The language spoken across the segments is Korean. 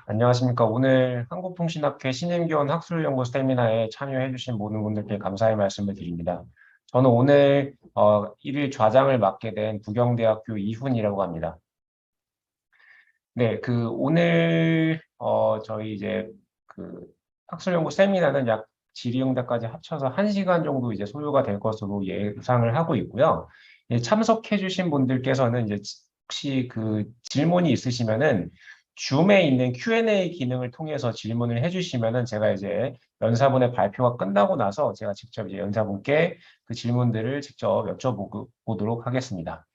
안녕하십니까. 오늘 한국통신학회 신임교원 학술연구 세미나에 참여해주신 모든 분들께 감사의 말씀을 드립니다. 저는 오늘 1일 좌장을 맡게 된 부경대학교 이훈이라고 합니다. 네, 오늘 저희 이제 그 학술연구 세미나는 약 질의응답까지 합쳐서 1시간 정도 이제 소요가 될 것으로 예상을 하고 있고요. 참석해주신 분들께서는 이제 혹시 질문이 있으시면은 줌에 있는 Q&A 기능을 통해서 질문을 해주시면은 제가 이제 연사분의 발표가 끝나고 나서 제가 직접 이제 연사분께 그 질문들을 직접 여쭤보도록 하겠습니다.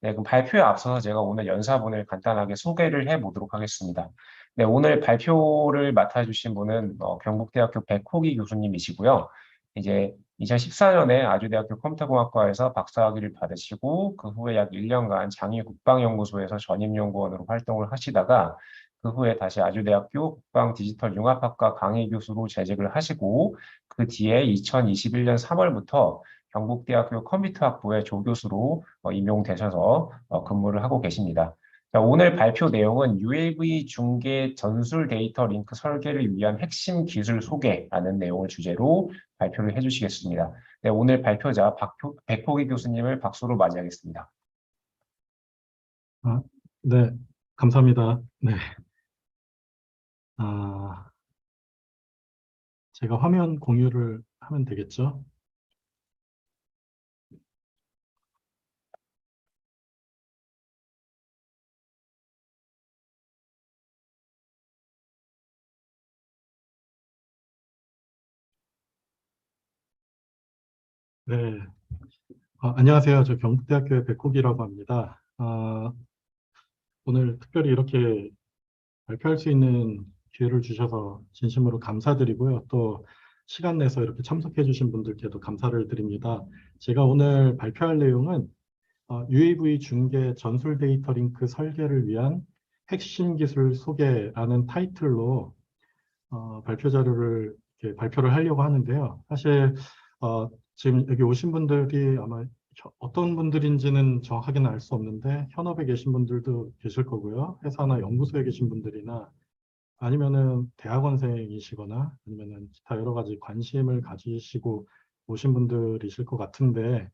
네, 그럼 발표에 앞서서 제가 오늘 연사분을 간단하게 소개를 해보도록 하겠습니다. 네, 오늘 발표를 맡아주신 분은 경북대학교 백호기 교수님이시고요. 이제 2014년에 아주대학교 컴퓨터공학과에서 박사학위를 받으시고 그 후에 약 1년간 장위국방연구소에서 전임연구원으로 활동을 하시다가 그 후에 다시 아주대학교 국방디지털융합학과 강의교수로 재직을 하시고 그 뒤에 2021년 3월부터 경북대학교 컴퓨터학부의 조교수로 임용되셔서 근무를 하고 계십니다. 자, 오늘 발표 내용은 UAV 중계 전술 데이터 링크 설계를 위한 핵심 기술 소개라는 내용을 주제로 발표를 해주시겠습니다. 네, 오늘 발표자 백호기 교수님을 박수로 맞이하겠습니다. 아, 네, 감사합니다. 네. 아, 제가 화면 공유를 하면 되겠죠? 네. 안녕하세요. 저 경북대학교의 백호기라고 합니다. 오늘 특별히 이렇게 발표할 수 있는 기회를 주셔서 진심으로 감사드리고요. 또 시간 내서 이렇게 참석해 주신 분들께도 감사를 드립니다. 제가 오늘 발표할 내용은 UAV 중계 전술 데이터 링크 설계를 위한 핵심 기술 소개라는 타이틀로 발표 자료를 이렇게 발표를 하려고 하는데요. 사실 지금 여기 오신 분들이 아마 어떤 분들인지는 정확하게는 알 수 없는데 현업에 계신 분들도 계실 거고요. 회사나 연구소에 계신 분들이나 아니면은 대학원생이시거나 아니면은 기타 여러 가지 관심을 가지시고 오신 분들이실 것 같은데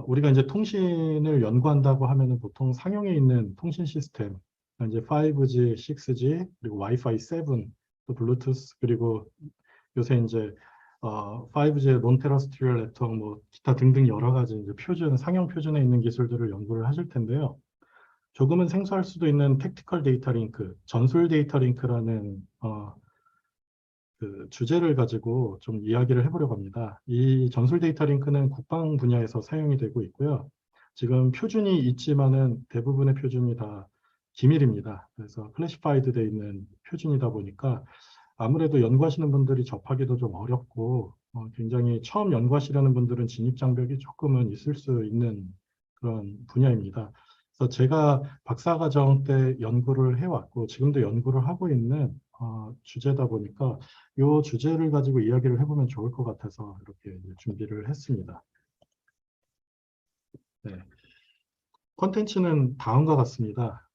우리가 이제 통신을 연구한다고 하면은 보통 상용에 있는 통신 시스템, 이제 5G, 6G, 그리고 와이파이 7, 또 블루투스, 그리고 요새 이제 5G 논테러스트리얼 네트워크 뭐 기타 등등 여러 가지 이제 표준, 상용 표준에 있는 기술들을 연구를 하실 텐데요. 조금은 생소할 수도 있는 택티컬 데이터 링크, 전술 데이터 링크라는 그 주제를 가지고 좀 이야기를 해보려고 합니다. 이 전술 데이터 링크는 국방 분야에서 사용이 되고 있고요. 지금 표준이 있지만은 대부분의 표준이 다 기밀입니다. 그래서 클래시파이드 되어 있는 표준이다 보니까 아무래도 연구하시는 분들이 접하기도 좀 어렵고 굉장히 처음 연구하시려는 분들은 진입 장벽이 조금은 있을 수 있는 그런 분야입니다. 그래서 제가 박사과정 때 연구를 해왔고 지금도 연구를 하고 있는 주제다 보니까 이 주제를 가지고 이야기를 해보면 좋을 것 같아서 이렇게 준비를 했습니다. 네. 콘텐츠는 다음과 같습니다.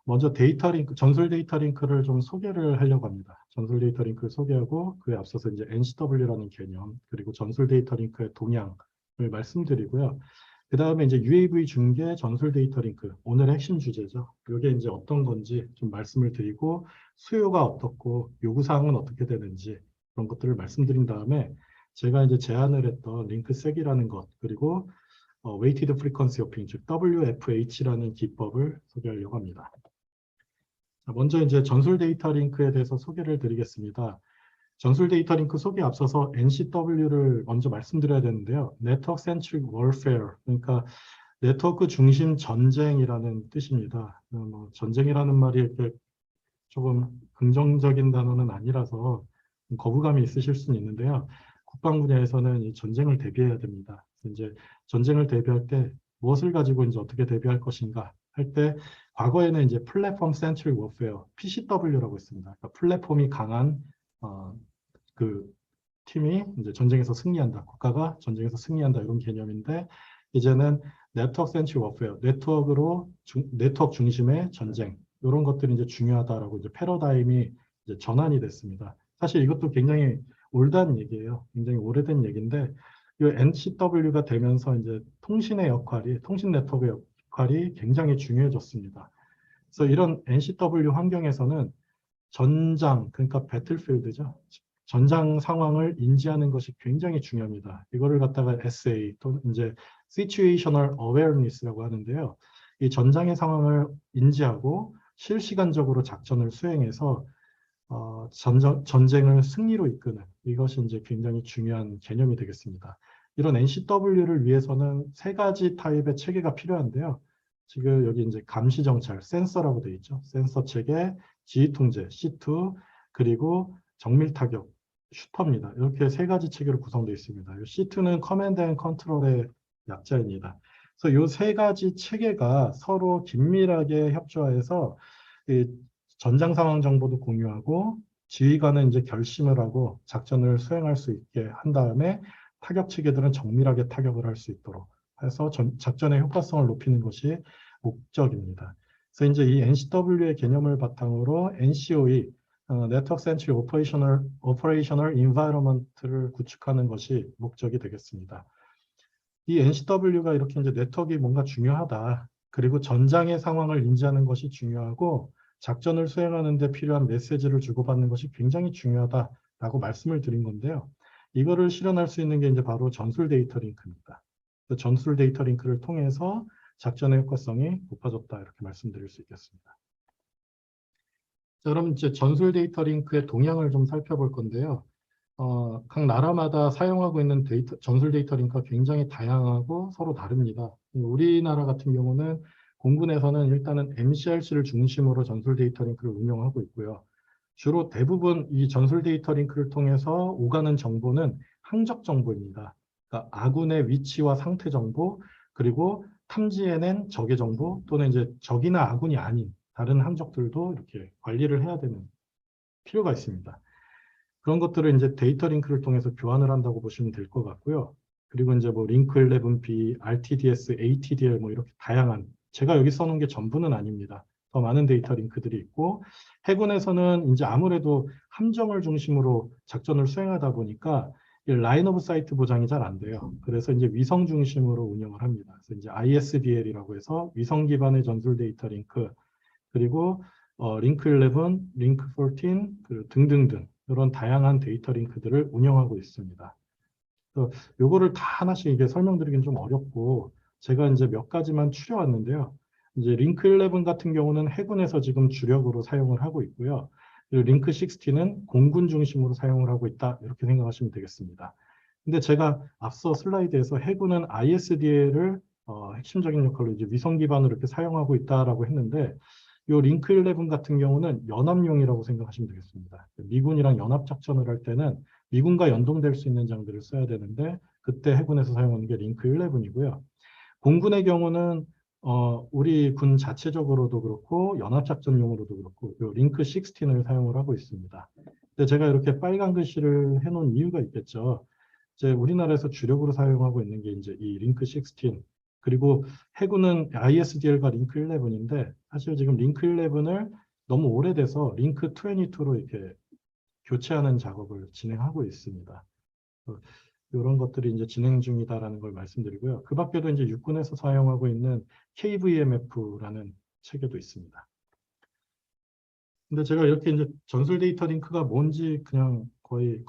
먼저 데이터 링크, 전술 데이터 링크를 좀 소개를 하려고 합니다. 전술 데이터 링크를 소개하고 그에 앞서서 이제 NCW라는 개념, 그리고 전술 데이터 링크의 동향을 말씀드리고요. 그 다음에 이제 UAV 중계 전술 데이터 링크, 오늘의 핵심 주제죠. 이게 이제 어떤 건지 좀 말씀을 드리고 수요가 어떻고 요구사항은 어떻게 되는지 그런 것들을 말씀드린 다음에 제가 이제 제안을 했던 링크색이라는 것, 그리고 Weighted Frequency Hopping, 즉 WFH라는 기법을 소개하려고 합니다. 먼저 이제 전술 데이터 링크에 대해서 소개를 드리겠습니다. 전술 데이터 링크 소개 앞서서 NCW를 먼저 말씀드려야 되는데요. Network Centric Warfare, 그러니까 네트워크 중심 전쟁이라는 뜻입니다. 전쟁이라는 말이 이렇게 조금 긍정적인 단어는 아니라서 거부감이 있으실 수는 있는데요. 국방 분야에서는 이 전쟁을 대비해야 됩니다. 이제 전쟁을 대비할 때 무엇을 가지고 이제 어떻게 대비할 것인가 할 때 과거에는 이제 플랫폼 센트릭 워페어 PCW라고 했습니다. 그러니까 플랫폼이 강한 그 팀이 이제 전쟁에서 승리한다. 국가가 전쟁에서 승리한다. 이런 개념인데 이제는 네트워크 센트릭 워페어, 네트워크 중심의 전쟁. 이런 것들이 이제 중요하다라고 이제 패러다임이 이제 전환이 됐습니다. 사실 이것도 굉장히 올드한 얘기예요. 굉장히 오래된 얘기인데 이 NCW가 되면서 이제 통신의 역할이 통신 네트워크의 역할이 굉장히 중요해졌습니다. 그래서 이런 NCW 환경에서는 전장, 그러니까 배틀필드죠. 전장 상황을 인지하는 것이 굉장히 중요합니다. 이거를 갖다가 SA 또 이제 Situational Awareness라고 하는데요. 이 전장의 상황을 인지하고 실시간적으로 작전을 수행해서 전쟁을 승리로 이끄는 이것이 이제 굉장히 중요한 개념이 되겠습니다. 이런 NCW를 위해서는 세 가지 타입의 체계가 필요한데요. 지금 여기 이제 감시 정찰, 센서라고 되어 있죠. 센서 체계, 지휘 통제, C2, 그리고 정밀 타격, 슈퍼입니다. 이렇게 세 가지 체계로 구성되어 있습니다. C2는 커맨드 앤 컨트롤의 약자입니다. 그래서 이 세 가지 체계가 서로 긴밀하게 협조해서 이 전장 상황 정보도 공유하고 지휘관은 이제 결심을 하고 작전을 수행할 수 있게 한 다음에 타격 체계들은 정밀하게 타격을 할 수 있도록 해서 작전의 효과성을 높이는 것이 목적입니다. 그래서 이제 이 NCW의 개념을 바탕으로 NCOE, Network Centric Operational Environment를 구축하는 것이 목적이 되겠습니다. 이 NCW가 이렇게 이제 네트워크가 뭔가 중요하다. 그리고 전장의 상황을 인지하는 것이 중요하고 작전을 수행하는 데 필요한 메시지를 주고받는 것이 굉장히 중요하다라고 말씀을 드린 건데요. 이거를 실현할 수 있는 게 이제 바로 전술 데이터 링크입니다. 전술 데이터 링크를 통해서 작전의 효과성이 높아졌다 이렇게 말씀드릴 수 있겠습니다. 자, 그럼 이제 전술 데이터 링크의 동향을 좀 살펴볼 건데요. 각 나라마다 사용하고 있는 전술 데이터 링크가 굉장히 다양하고 서로 다릅니다. 우리나라 같은 경우는 공군에서는 일단은 MCRC를 중심으로 전술 데이터 링크를 운영하고 있고요. 주로 대부분 이 전술 데이터 링크를 통해서 오가는 정보는 항적 정보입니다. 그러니까 아군의 위치와 상태 정보, 그리고 탐지해낸 적의 정보, 또는 이제 적이나 아군이 아닌 다른 항적들도 이렇게 관리를 해야 되는 필요가 있습니다. 그런 것들을 이제 데이터 링크를 통해서 교환을 한다고 보시면 될 것 같고요. 그리고 이제 뭐 링크 11B, RTDS, ATDL 뭐 이렇게 다양한, 제가 여기 써놓은 게 전부는 아닙니다. 더 많은 데이터 링크들이 있고, 해군에서는 이제 아무래도 함정을 중심으로 작전을 수행하다 보니까 라인 오브 사이트 보장이 잘 안 돼요. 그래서 이제 위성 중심으로 운영을 합니다. 그래서 이제 ISDL이라고 해서 위성 기반의 전술 데이터 링크, 그리고 링크 11, 링크 14 등등등 이런 다양한 데이터 링크들을 운영하고 있습니다. 요거를 다 하나씩 이게 설명드리긴 좀 어렵고 제가 이제 몇 가지만 추려왔는데요. 이제 링크 11 같은 경우는 해군에서 지금 주력으로 사용을 하고 있고요. 그리고 링크 16는 공군 중심으로 사용을 하고 있다 이렇게 생각하시면 되겠습니다. 근데 제가 앞서 슬라이드에서 해군은 ISDL을 핵심적인 역할로 이제 위성 기반으로 이렇게 사용하고 있다라고 했는데 이 링크 11 같은 경우는 연합용이라고 생각하시면 되겠습니다. 미군이랑 연합작전을 할 때는 미군과 연동될 수 있는 장비를 써야 되는데 그때 해군에서 사용하는 게 링크 11이고요. 공군의 경우는 우리 군 자체적으로도 그렇고 연합작전용으로도 그렇고 이 링크 16을 사용을 하고 있습니다. 근데 제가 이렇게 빨간 글씨를 해놓은 이유가 있겠죠. 이제 우리나라에서 주력으로 사용하고 있는 게 이제 이 링크 16, 그리고 해군은 ISDL과 링크 11인데 사실 지금 링크 11을 너무 오래돼서 링크 22로 이렇게 교체하는 작업을 진행하고 있습니다. 이런 것들이 이제 진행 중이다라는 걸 말씀드리고요. 그 밖에도 이제 육군에서 사용하고 있는 KVMF라는 체계도 있습니다. 근데 제가 이렇게 이제 전술 데이터 링크가 뭔지 그냥 거의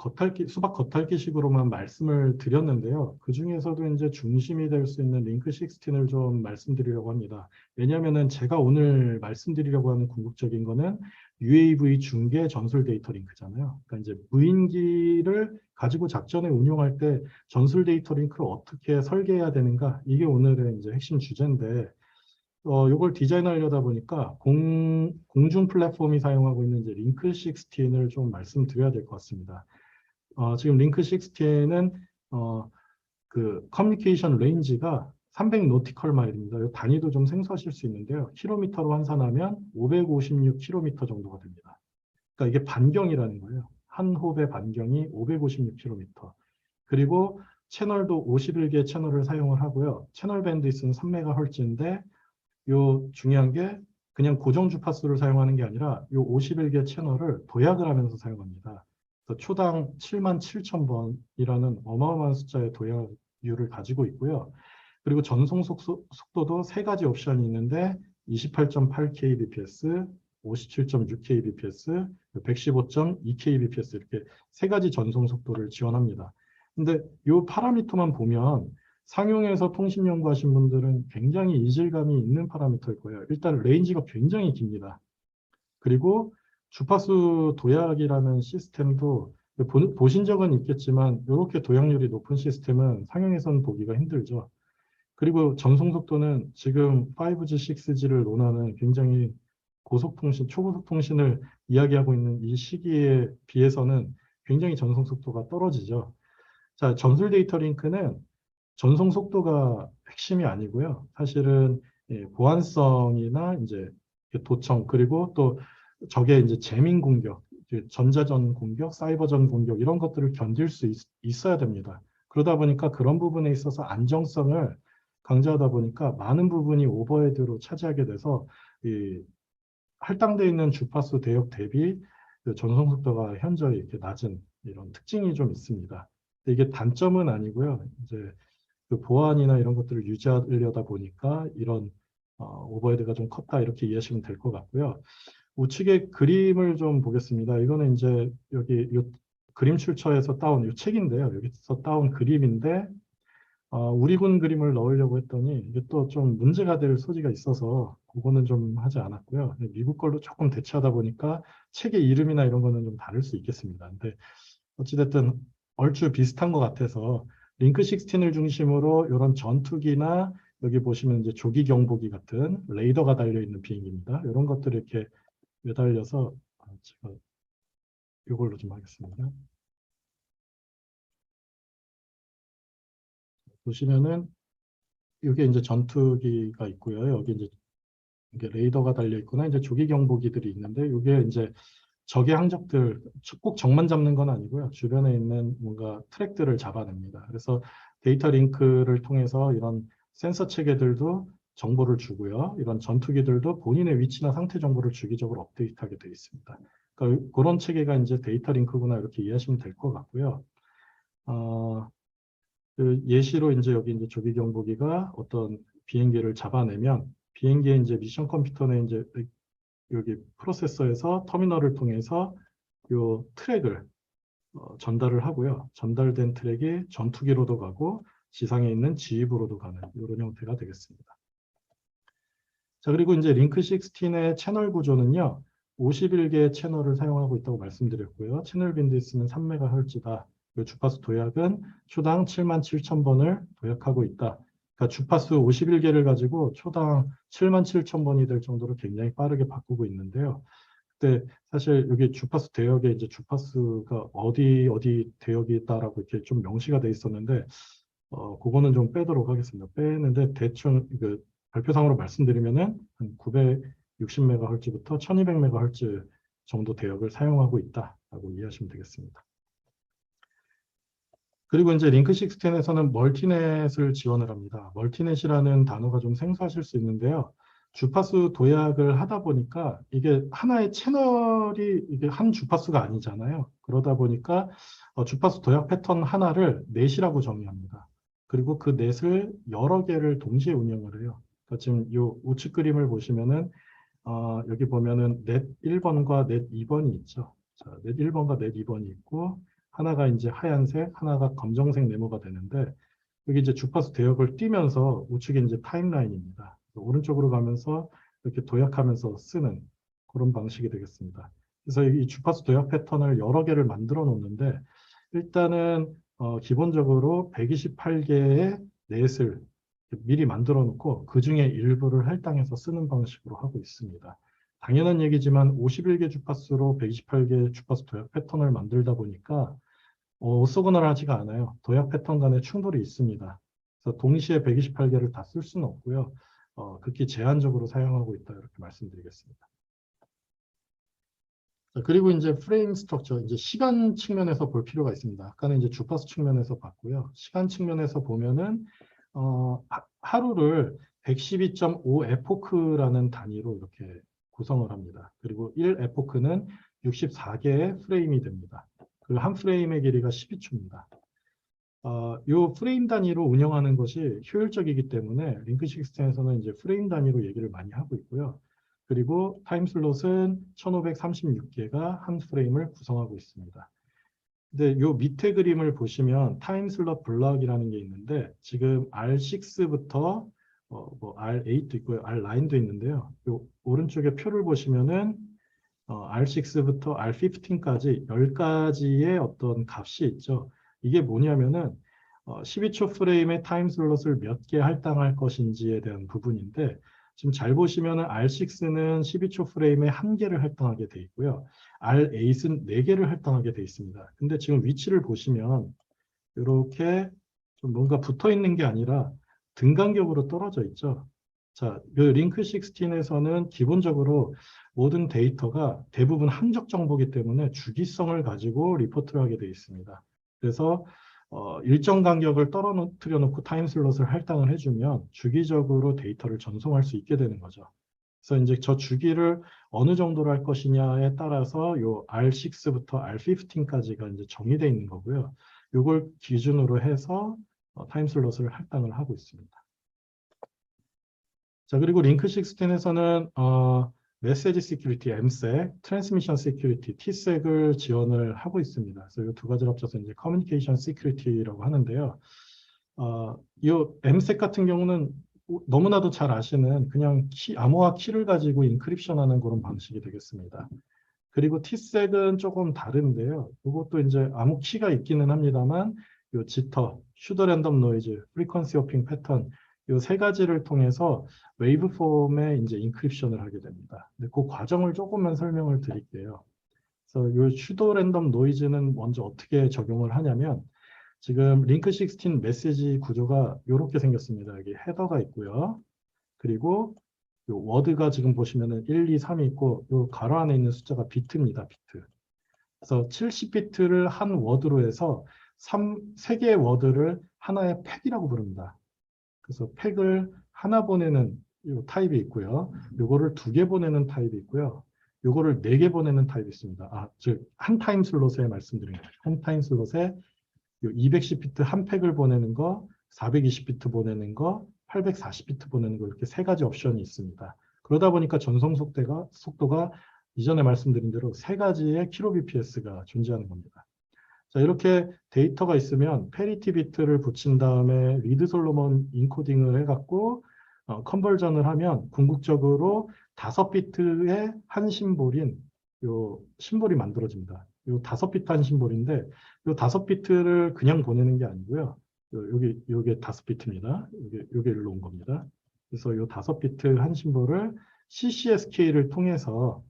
수박 겉핥기식으로만 말씀을 드렸는데요. 그 중에서도 이제 중심이 될 수 있는 링크 16을 좀 말씀드리려고 합니다. 왜냐하면은 제가 오늘 말씀드리려고 하는 궁극적인 거는 UAV 중계 전술 데이터 링크잖아요. 그러니까 이제 무인기를 가지고 작전에 운용할 때 전술 데이터 링크를 어떻게 설계해야 되는가, 이게 오늘의 이제 핵심 주제인데, 요걸 디자인하려다 보니까 공중 플랫폼이 사용하고 있는 이제 링크 16을 좀 말씀드려야 될 것 같습니다. 지금 링크 16은 그 커뮤니케이션 레인지가 300 노티컬 마일입니다. 이 단위도 좀 생소하실 수 있는데요. 킬로미터로 환산하면 556km 정도가 됩니다. 그러니까 이게 반경이라는 거예요. 한 홉의 반경이 556km. 그리고 채널도 51개 채널을 사용을 하고요. 채널 밴드위스는 3MHz인데 요 중요한 게 그냥 고정 주파수를 사용하는 게 아니라 이 51개 채널을 도약을 하면서 사용합니다. 그래서 초당 77,000번이라는 어마어마한 숫자의 도약률을 가지고 있고요. 그리고 전송 속도도 세 가지 옵션이 있는데 28.8kbps, 57.6kbps, 115.2kbps 이렇게 세 가지 전송 속도를 지원합니다. 근데 이 파라미터만 보면 상용에서 통신 연구하신 분들은 굉장히 이질감이 있는 파라미터일 거예요. 일단 레인지가 굉장히 깁니다. 그리고 주파수 도약이라는 시스템도 보신 적은 있겠지만 이렇게 도약률이 높은 시스템은 상용에서는 보기가 힘들죠. 그리고 전송 속도는 지금 5G, 6G를 논하는 굉장히 고속통신, 초고속통신을 이야기하고 있는 이 시기에 비해서는 굉장히 전송 속도가 떨어지죠. 자, 전술 데이터 링크는 전송 속도가 핵심이 아니고요. 사실은 보안성이나 이제 도청 그리고 또 적의 이제 재민 공격, 전자전 공격, 사이버전 공격 이런 것들을 견딜 수 있어야 됩니다. 그러다 보니까 그런 부분에 있어서 안정성을 강조하다 보니까 많은 부분이 오버헤드로 차지하게 돼서 이 할당되어 있는 주파수 대역 대비 전송 속도가 현저히 이렇게 낮은 이런 특징이 좀 있습니다. 이게 단점은 아니고요. 이제 그 보안이나 이런 것들을 유지하려다 보니까 이런 오버헤드가 좀 컸다 이렇게 이해하시면 될 것 같고요. 우측에 그림을 좀 보겠습니다. 이거는 이제 여기 요 그림 출처에서 따온 이 책인데요. 여기서 따온 그림인데 우리군 그림을 넣으려고 했더니 이게 또 좀 문제가 될 소지가 있어서 그거는 좀 하지 않았고요. 미국 걸로 조금 대체하다 보니까 책의 이름이나 이런 거는 좀 다를 수 있겠습니다. 근데 어찌됐든 얼추 비슷한 것 같아서 링크 16을 중심으로 이런 전투기나 여기 보시면 이제 조기 경보기 같은 레이더가 달려 있는 비행기입니다. 이런 것들을 이렇게 매달려서 제가 이걸로 좀 하겠습니다. 보시면은 이게 이제 전투기가 있고요. 여기 이제 이게 레이더가 달려 있거나 이제 조기 경보기들이 있는데 이게 이제 적의 항적들 꼭 적만 잡는 건 아니고요. 주변에 있는 뭔가 트랙들을 잡아냅니다. 그래서 데이터 링크를 통해서 이런 센서 체계들도 정보를 주고요. 이런 전투기들도 본인의 위치나 상태 정보를 주기적으로 업데이트하게 되어 있습니다. 그러니까 그런 체계가 이제 데이터 링크구나 이렇게 이해하시면 될 것 같고요. 그 예시로 이제 여기 이제 조기 경보기가 어떤 비행기를 잡아내면 비행기의 이제 미션 컴퓨터에 이제 여기 프로세서에서 터미널을 통해서 요 트랙을 전달을 하고요. 전달된 트랙이 전투기로도 가고 지상에 있는 지휘부로도 가는 이런 형태가 되겠습니다. 자, 그리고 이제 링크 16의 채널 구조는요. 51개의 채널을 사용하고 있다고 말씀드렸고요. 채널 빈디스는 3MHz다. 주파수 도약은 초당 77,000번을 도약하고 있다. 그러니까 주파수 51개를 가지고 초당 77,000번이 될 정도로 굉장히 빠르게 바꾸고 있는데요. 근데 사실 여기 주파수 대역에 이제 주파수가 어디 대역이 있다라고 이렇게 좀 명시가 돼 있었는데 그거는 좀 빼도록 하겠습니다. 빼는데 대충 그 발표상으로 말씀드리면은 한 960MHz부터 1200MHz 정도 대역을 사용하고 있다라고 이해하시면 되겠습니다. 그리고 이제 링크 16에서는 멀티넷을 지원을 합니다. 멀티넷이라는 단어가 좀 생소하실 수 있는데요. 주파수 도약을 하다 보니까 이게 하나의 채널이 이게 한 주파수가 아니잖아요. 그러다 보니까 주파수 도약 패턴 하나를 넷이라고 정의합니다. 그리고 그 넷을 여러 개를 동시에 운영을 해요. 그러니까 지금 이 우측 그림을 보시면은 여기 보면은 넷 1번과 넷 2번이 있죠. 자, 넷 1번과 넷 2번이 있고 하나가 이제 하얀색, 하나가 검정색 네모가 되는데 여기 이제 주파수 대역을 띄면서 우측에 이제 타임라인입니다. 오른쪽으로 가면서 이렇게 도약하면서 쓰는 그런 방식이 되겠습니다. 그래서 이 주파수 도약 패턴을 여러 개를 만들어 놓는데 일단은 기본적으로 128개의 넷을 미리 만들어 놓고 그 중에 일부를 할당해서 쓰는 방식으로 하고 있습니다. 당연한 얘기지만 51개 주파수로 128개 주파수 도약 패턴을 만들다 보니까 오소건널하지가 않아요. 도약 패턴 간의 충돌이 있습니다. 그래서 동시에 128개를 다 쓸 수는 없고요. 극히 제한적으로 사용하고 있다 이렇게 말씀드리겠습니다. 자, 그리고 이제 프레임 스트럭처, 이제 시간 측면에서 볼 필요가 있습니다. 아까는 이제 주파수 측면에서 봤고요. 시간 측면에서 보면은 하루를 112.5 에포크라는 단위로 이렇게 구성을 합니다. 그리고 1 에포크는 64개의 프레임이 됩니다. 그리고 한 프레임의 길이가 12초입니다. 이 프레임 단위로 운영하는 것이 효율적이기 때문에 링크 시스템에서는 이제 프레임 단위로 얘기를 많이 하고 있고요. 그리고 타임 슬롯은 1536개가 한 프레임을 구성하고 있습니다. 근데 요 밑에 그림을 보시면 타임 슬롯 블럭이라는 게 있는데 지금 R6부터 뭐 R8도 있고요, R9도 있는데요. 요 오른쪽에 표를 보시면은 R6부터 R15까지 10가지의 어떤 값이 있죠. 이게 뭐냐면은 12초 프레임의 타임 슬롯을 몇 개 할당할 것인지에 대한 부분인데 지금 잘 보시면은 R6는 12초 프레임에 1개를 할당하게 돼 있고요. R8은 4개를 할당하게 돼 있습니다. 근데 지금 위치를 보시면 이렇게 좀 뭔가 붙어 있는 게 아니라 등간격으로 떨어져 있죠. 자, 이 링크 16에서는 기본적으로 모든 데이터가 대부분 항적 정보이기 때문에 주기성을 가지고 리포트를 하게 되어 있습니다. 그래서 일정 간격을 떨어뜨려 놓고 타임 슬롯을 할당을 해주면 주기적으로 데이터를 전송할 수 있게 되는 거죠. 그래서 이제 저 주기를 어느 정도로 할 것이냐에 따라서 요 R6부터 R15까지가 이제 정의되어 있는 거고요. 이걸 기준으로 해서 타임 슬롯을 할당을 하고 있습니다. 자, 그리고 링크 16에서는 메시지 시큐리티, MSEC, 트랜스미션 시큐리티, TSEC을 지원을 하고 있습니다. 그래서 이 두 가지를 합쳐서 이제 커뮤니케이션 시큐리티라고 하는데요. 이 MSEC 같은 경우는 너무나도 잘 아시는 그냥 암호화 키를 가지고 인크립션하는 그런 방식이 되겠습니다. 그리고 TSEC은 조금 다른데요. 이것도 이제 암호 키가 있기는 합니다만 요 지터, 슈더 랜덤 노이즈, 프리퀀시 호핑 패턴 이 세 가지를 통해서 웨이브 폼의 이제 인크립션을 하게 됩니다. 근데 그 과정을 조금만 설명을 드릴게요. 그래서 요 슈도 랜덤 노이즈는 먼저 어떻게 적용을 하냐면 지금 링크 16 메시지 구조가 이렇게 생겼습니다. 여기 헤더가 있고요. 그리고 요 워드가 지금 보시면은 1, 2, 3이 있고 요 가로 안에 있는 숫자가 비트입니다. 비트. 그래서 70비트를 한 워드로 해서 3개의 워드를 하나의 팩이라고 부릅니다. 그래서 팩을 하나 보내는 요 타입이 있고요. 요거를 2개 보내는 타입이 있고요. 요거를 4개 보내는 타입이 있습니다. 즉 한 타임 슬롯에 말씀드린 거예요. 한 타임 슬롯에 요 210비트 한 팩을 보내는 거, 420비트 보내는 거, 840비트 보내는 거 이렇게 세 가지 옵션이 있습니다. 그러다 보니까 전송 속도가 이전에 말씀드린 대로 세 가지의 kbps가 존재하는 겁니다. 자, 이렇게 데이터가 있으면 페리티 비트를 붙인 다음에 리드 솔로몬 인코딩을 해갖고 컨버전을 하면 궁극적으로 5비트의 한 심볼인 요 심볼이 만들어집니다. 요 5비트 한 심볼인데 요 5비트를 그냥 보내는 게 아니고요. 요게 5비트입니다. 요게 일로 온 겁니다. 그래서 요 5비트 한 심볼을 CCSK를 통해서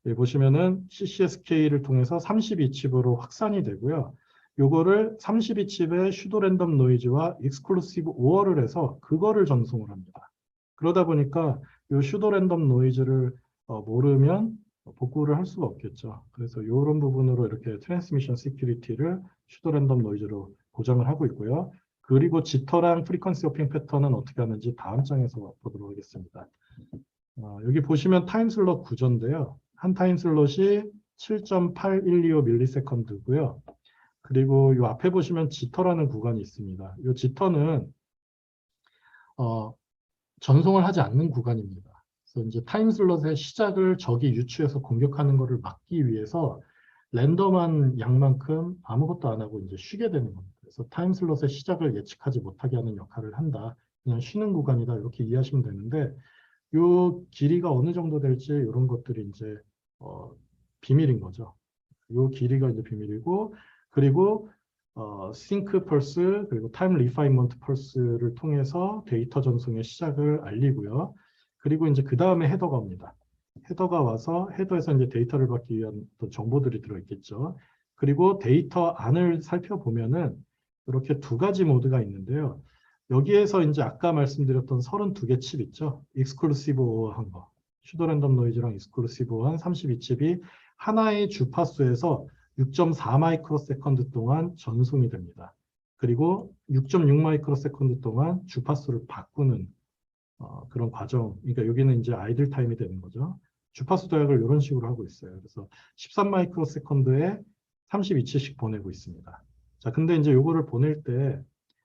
여기 보시면은 CCSK를 통해서 32칩으로 확산이 되고요. 요거를 32칩의 슈도 랜덤 노이즈와 익스클루시브 오어를 해서 그거를 전송을 합니다. 그러다 보니까 요 슈도 랜덤 노이즈를 모르면 복구를 할 수가 없겠죠. 그래서 이런 부분으로 이렇게 트랜스미션 시큐리티를 슈도 랜덤 노이즈로 보장을 하고 있고요. 그리고 지터랑 프리퀀시 호핑 패턴은 어떻게 하는지 다음 장에서 보도록 하겠습니다. 여기 보시면 타임 슬롯 구조인데요. 한 타임 슬롯이 7.8125ms고요. 그리고 이 앞에 보시면 지터라는 구간이 있습니다. 이 지터는 전송을 하지 않는 구간입니다. 그래서 이제 타임 슬롯의 시작을 적이 유추해서 공격하는 것을 막기 위해서 랜덤한 양만큼 아무것도 안 하고 이제 쉬게 되는 겁니다. 그래서 타임 슬롯의 시작을 예측하지 못하게 하는 역할을 한다. 그냥 쉬는 구간이다. 이렇게 이해하시면 되는데 요 길이가 어느 정도 될지 이런 것들이 이제 비밀인 거죠. 요 길이가 이제 비밀이고 그리고 싱크 펄스 그리고 타임 리파이먼트 펄스를 통해서 데이터 전송의 시작을 알리고요. 그리고 이제 그 다음에 헤더가 옵니다. 헤더가 와서 헤더에서 이제 데이터를 받기 위한 또 정보들이 들어있겠죠. 그리고 데이터 안을 살펴보면은 이렇게 두 가지 모드가 있는데요. 여기에서 이제 아까 말씀드렸던 32개 칩 있죠. 익스클루시브한 거. 슈도 랜덤 노이즈랑 익스클루시브한 32칩이 하나의 주파수에서 6.4 마이크로 세컨드 동안 전송이 됩니다. 그리고 6.6 마이크로세컨드 동안 주파수를 바꾸는 그런 과정. 그러니까 여기는 이제 아이들 타임이 되는 거죠. 주파수 도약을 이런 식으로 하고 있어요. 그래서 13 마이크로세컨드에 32치씩 보내고 있습니다. 자, 근데 이제 요거를 보낼 때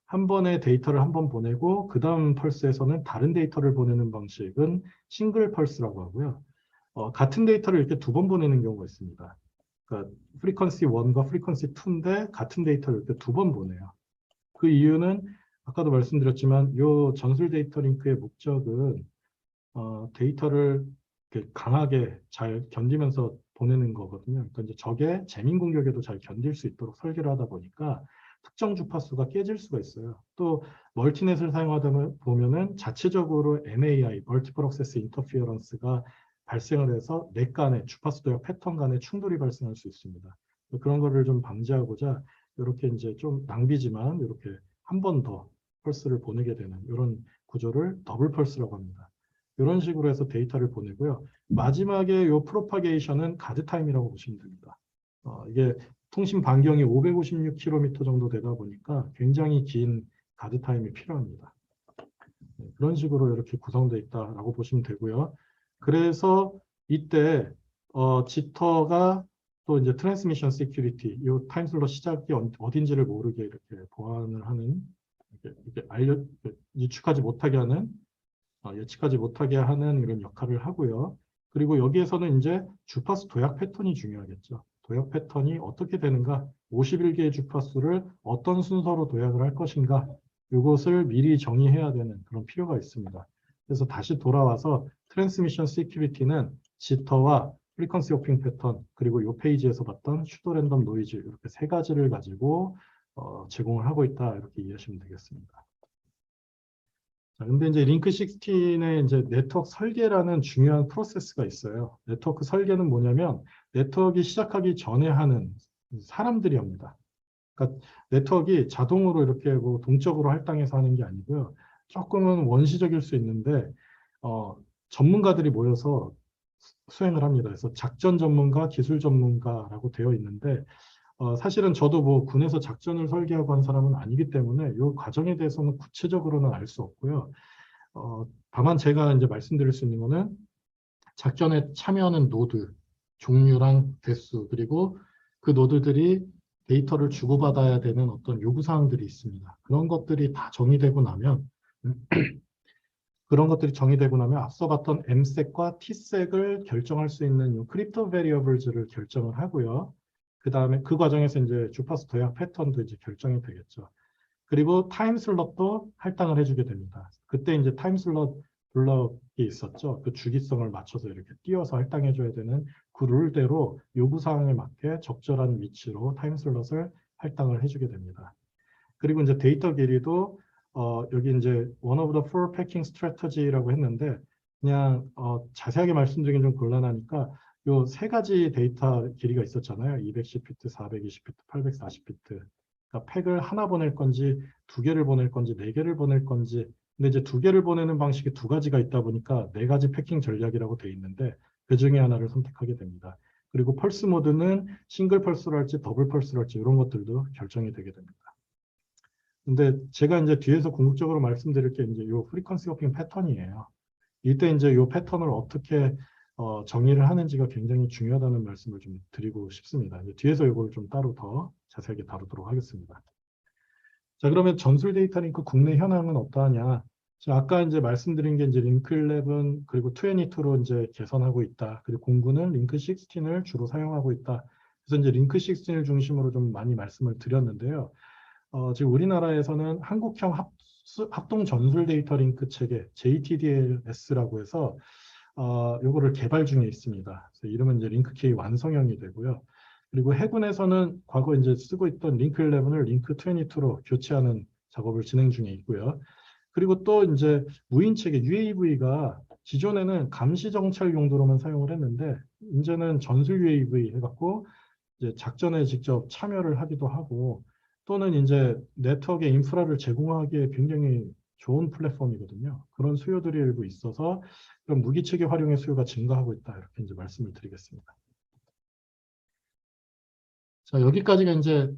한 번에 데이터를 한 번 보내고 그 다음 펄스에서는 다른 데이터를 보내는 방식은 싱글 펄스라고 하고요. 같은 데이터를 이렇게 두 번 보내는 경우가 있습니다. 그러니까 프리퀀시 1과 프리퀀시 2인데 같은 데이터를 이렇게 두 번 보내요. 그 이유는 아까도 말씀드렸지만 이 전술 데이터 링크의 목적은 데이터를 이렇게 강하게 잘 견디면서 보내는 거거든요. 그러니까 이제 적의 재민 공격에도 잘 견딜 수 있도록 설계를 하다 보니까 특정 주파수가 깨질 수가 있어요. 또 멀티넷을 사용하다 보면은 자체적으로 MAI, Multiple Access Interference가 발생을 해서 넷 간의 주파수 도약 패턴 간의 충돌이 발생할 수 있습니다. 그런 거를 좀 방지하고자 이렇게 이제 좀 낭비지만 이렇게 한 번 더 펄스를 보내게 되는 이런 구조를 더블 펄스라고 합니다. 이런 식으로 해서 데이터를 보내고요. 마지막에 이 프로파게이션은 가드 타임이라고 보시면 됩니다. 이게 통신 반경이 556km 정도 되다 보니까 굉장히 긴 가드 타임이 필요합니다. 그런 식으로 이렇게 구성되어 있다라고 보시면 되고요. 그래서 이때 지터가 또 이제 트랜스미션 시큐리티, 이 타임슬롯 시작이 어딘지를 모르게 이렇게 보완을 하는, 이렇게 예측하지 못하게 하는 이런 역할을 하고요. 그리고 여기에서는 이제 주파수 도약 패턴이 중요하겠죠. 도약 패턴이 어떻게 되는가, 51개의 주파수를 어떤 순서로 도약을 할 것인가, 이것을 미리 정의해야 되는 그런 필요가 있습니다. 그래서 다시 돌아와서 트랜스미션 시큐리티는 지터와 프리퀀시 호핑 패턴, 그리고 이 페이지에서 봤던 슈도 랜덤 노이즈, 이렇게 세 가지를 가지고 제공을 하고 있다, 이렇게 이해하시면 되겠습니다. 자, 근데 이제 링크 16의 이제 네트워크 설계라는 중요한 프로세스가 있어요. 네트워크 설계는 뭐냐면 네트워크가 시작하기 전에 하는 사람들이 합니다. 그러니까 네트워크가 자동으로 이렇게 뭐 동적으로 할당해서 하는 게 아니고요. 조금은 원시적일 수 있는데 전문가들이 모여서 수행을 합니다. 그래서 작전 전문가, 기술 전문가라고 되어 있는데 사실은 저도 뭐 군에서 작전을 설계하고 한 사람은 아니기 때문에 이 과정에 대해서는 구체적으로는 알 수 없고요. 다만 제가 이제 말씀드릴 수 있는 거는 작전에 참여하는 노드, 종류랑 개수, 그리고 그 노드들이 데이터를 주고받아야 되는 어떤 요구사항들이 있습니다. 그런 것들이 다 정의되고 나면 앞서 봤던 M색과 T색을 결정할 수 있는 크립토 베리어블즈를 결정을 하고요. 그 다음에 그 과정에서 이제 주파수 도약 패턴도 이제 결정이 되겠죠. 그리고 타임 슬롯도 할당을 해주게 됩니다. 그때 이제 타임 슬롯 블럭이 있었죠. 그 주기성을 맞춰서 이렇게 띄워서 할당해줘야 되는 그 룰대로 요구사항에 맞게 적절한 위치로 타임 슬롯을 할당을 해주게 됩니다. 그리고 이제 데이터 길이도 여기 이제 one of the four packing strategy라고 했는데 그냥 자세하게 말씀드리긴 좀 곤란하니까 요 세 가지 데이터 길이가 있었잖아요. 210비트, 420비트, 840비트. 그러니까 팩을 하나 보낼 건지 두 개를 보낼 건지 네 개를 보낼 건지. 근데 이제 두 개를 보내는 방식이 두 가지가 있다 보니까 네 가지 패킹 전략이라고 돼 있는데 그 중에 하나를 선택하게 됩니다. 그리고 펄스 모드는 싱글 펄스로 할지 더블 펄스로 할지 이런 것들도 결정이 되게 됩니다. 근데 제가 이제 뒤에서 궁극적으로 말씀드릴 게 이제 요 프리퀀시 호핑 패턴이에요. 이때 이제 요 패턴을 어떻게 정의를 하는지가 굉장히 중요하다는 말씀을 좀 드리고 싶습니다. 이제 뒤에서 이걸 좀 따로 더 자세하게 다루도록 하겠습니다. 자, 그러면 전술 데이터 링크 국내 현황은 어떠하냐? 자, 아까 이제 말씀드린 게 이제 링크 11 그리고 22로 이제 개선하고 있다. 그리고 공구는 링크 16을 주로 사용하고 있다. 그래서 이제 링크 16을 중심으로 좀 많이 말씀을 드렸는데요. 지금 우리나라에서는 한국형 합동 전술 데이터 링크 체계 JTDLS라고 해서 요거를 개발 중에 있습니다. 그래서 이름은 이제 링크K 완성형이 되고요. 그리고 해군에서는 과거 이제 쓰고 있던 링크 11을 링크 22로 교체하는 작업을 진행 중에 있고요. 그리고 또 이제 무인 체계 UAV가 기존에는 감시 정찰 용도로만 사용을 했는데 이제는 전술 UAV 해갖고 이제 작전에 직접 참여를 하기도 하고 또는 이제 네트워크의 인프라를 제공하기에 굉장히 좋은 플랫폼이거든요. 그런 수요들이 일부 있어서 그런 무기체계 활용의 수요가 증가하고 있다. 이렇게 이제 말씀을 드리겠습니다. 자, 여기까지가 이제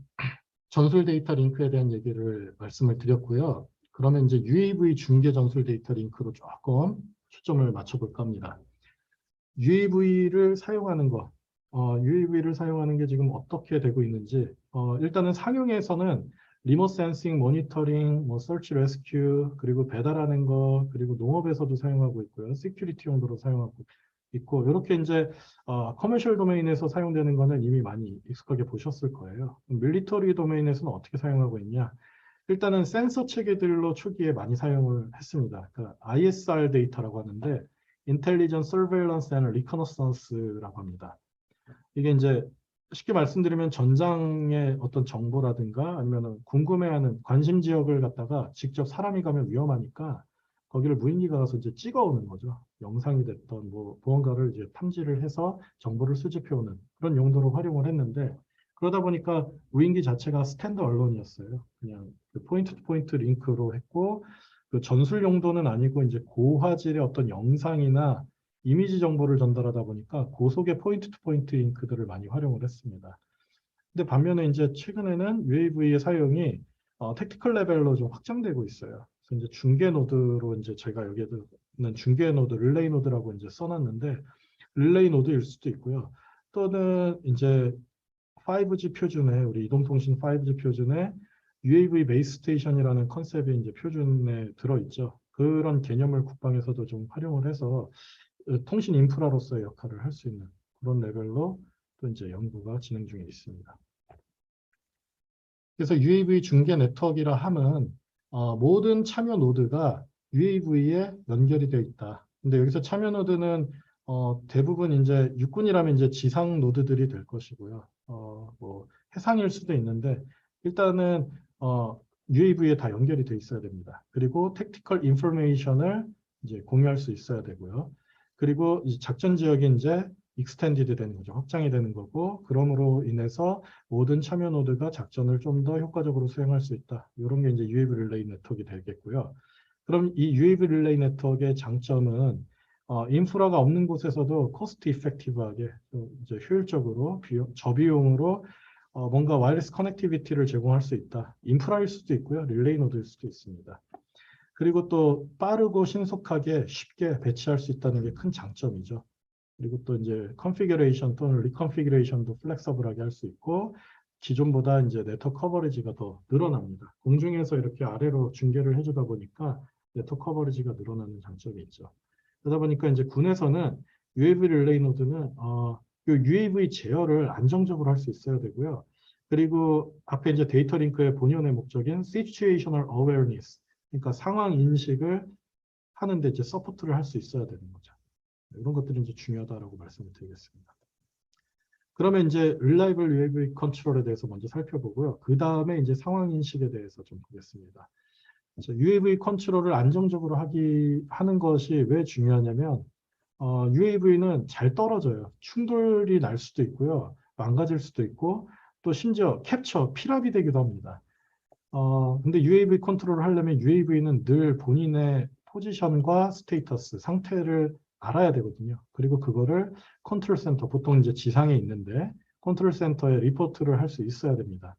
전술 데이터 링크에 대한 얘기를 말씀을 드렸고요. 그러면 이제 UAV 중계 전술 데이터 링크로 조금 초점을 맞춰볼까 합니다. UAV를 사용하는 것, UAV를 사용하는 게 지금 어떻게 되고 있는지, 일단은 상용에서는 리모트 센싱, 모니터링, 뭐 서치 레스큐, 그리고 배달하는 거, 그리고 농업에서도 사용하고 있고요. 시큐리티 용도로 사용하고 있고, 이렇게 이제 커머셜 도메인에서 사용되는 거는 이미 많이 익숙하게 보셨을 거예요. 밀리터리 도메인에서는 어떻게 사용하고 있냐? 일단은 센서 체계들로 초기에 많이 사용을 했습니다. 그러니까 ISR 데이터라고 하는데 Intelligence, Surveillance and Reconnaissance라고 합니다. 이게 이제 쉽게 말씀드리면 전장의 어떤 정보라든가 아니면 궁금해하는 관심 지역을 갖다가 직접 사람이 가면 위험하니까 거기를 무인기가 가서 이제 찍어오는 거죠. 영상이 됐던 뭐 무언가를 이제 탐지를 해서 정보를 수집해오는 그런 용도로 활용을 했는데 그러다 보니까 무인기 자체가 스탠드 언론이었어요. 그냥 그 포인트 투 포인트 링크로 했고 그 전술 용도는 아니고 이제 고화질의 어떤 영상이나 이미지 정보를 전달하다 보니까 고속의 포인트 투 포인트 링크들을 많이 활용을 했습니다. 근데 반면에 이제 최근에는 UAV의 사용이 택티컬 레벨로 좀 확장되고 있어요. 그래서 이제 중계 노드로 이제 제가 여기에는 중계 노드, 릴레이 노드라고 이제 써놨는데 릴레이 노드일 수도 있고요. 또는 이제 5G 표준에 우리 이동통신 5G 표준에 UAV 베이스 스테이션이라는 컨셉이 이제 표준에 들어있죠. 그런 개념을 국방에서도 좀 활용을 해서 통신 인프라로서의 역할을 할 수 있는 그런 레벨로 또 이제 연구가 진행 중에 있습니다. 그래서 UAV 중계 네트워크라 함은 모든 참여 노드가 UAV에 연결이 되어 있다. 근데 여기서 참여 노드는 대부분 이제 육군이라면 이제 지상 노드들이 될 것이고요. 뭐 해상일 수도 있는데 일단은 UAV에 다 연결이 돼 있어야 됩니다. 그리고 택티컬 인포메이션을 이제 공유할 수 있어야 되고요. 그리고 이 작전 지역이 이제 익스텐디드 되는 거죠. 확장이 되는 거고 그러므로 인해서 모든 참여 노드가 작전을 좀 더 효과적으로 수행할 수 있다. 이런 게 이제 UAV 릴레이 네트워크가 되겠고요. 그럼 이 UAV 릴레이 네트워크의 장점은 인프라가 없는 곳에서도 코스트 이펙티브하게 이제 효율적으로 저비용으로 뭔가 와이어리스 커넥티비티를 제공할 수 있다. 인프라일 수도 있고요. 릴레이 노드일 수도 있습니다. 그리고 또 빠르고 신속하게 쉽게 배치할 수 있다는 게 큰 장점이죠. 그리고 또 이제 컨피규레이션 또는 리컨피규레이션도 플렉서블하게 할 수 있고 기존보다 이제 네트워크 커버리지가 더 늘어납니다. 공중에서 이렇게 아래로 중계를 해주다 보니까 네트워크 커버리지가 늘어나는 장점이 있죠. 그러다 보니까 이제 군에서는 UAV 릴레이 노드는 UAV 제어를 안정적으로 할 수 있어야 되고요. 그리고 앞에 이제 데이터 링크의 본연의 목적인 situational awareness, 그러니까 상황 인식을 하는데 이제 서포트를 할 수 있어야 되는 거죠. 이런 것들이 이제 중요하다라고 말씀을 드리겠습니다. 그러면 이제 Reliable UAV 컨트롤에 대해서 먼저 살펴보고요. 그 다음에 이제 상황 인식에 대해서 좀 보겠습니다. UAV 컨트롤을 안정적으로 하는 것이 왜 중요하냐면 UAV는 잘 떨어져요. 충돌이 날 수도 있고요. 망가질 수도 있고 또 심지어 캡처, 필압이 되기도 합니다. 근데 UAV 컨트롤을 하려면 UAV는 늘 본인의 포지션과 스테이터스, 상태를 알아야 되거든요. 그리고 그거를 컨트롤 센터, 보통 이제 지상에 있는데 컨트롤 센터에 리포트를 할 수 있어야 됩니다.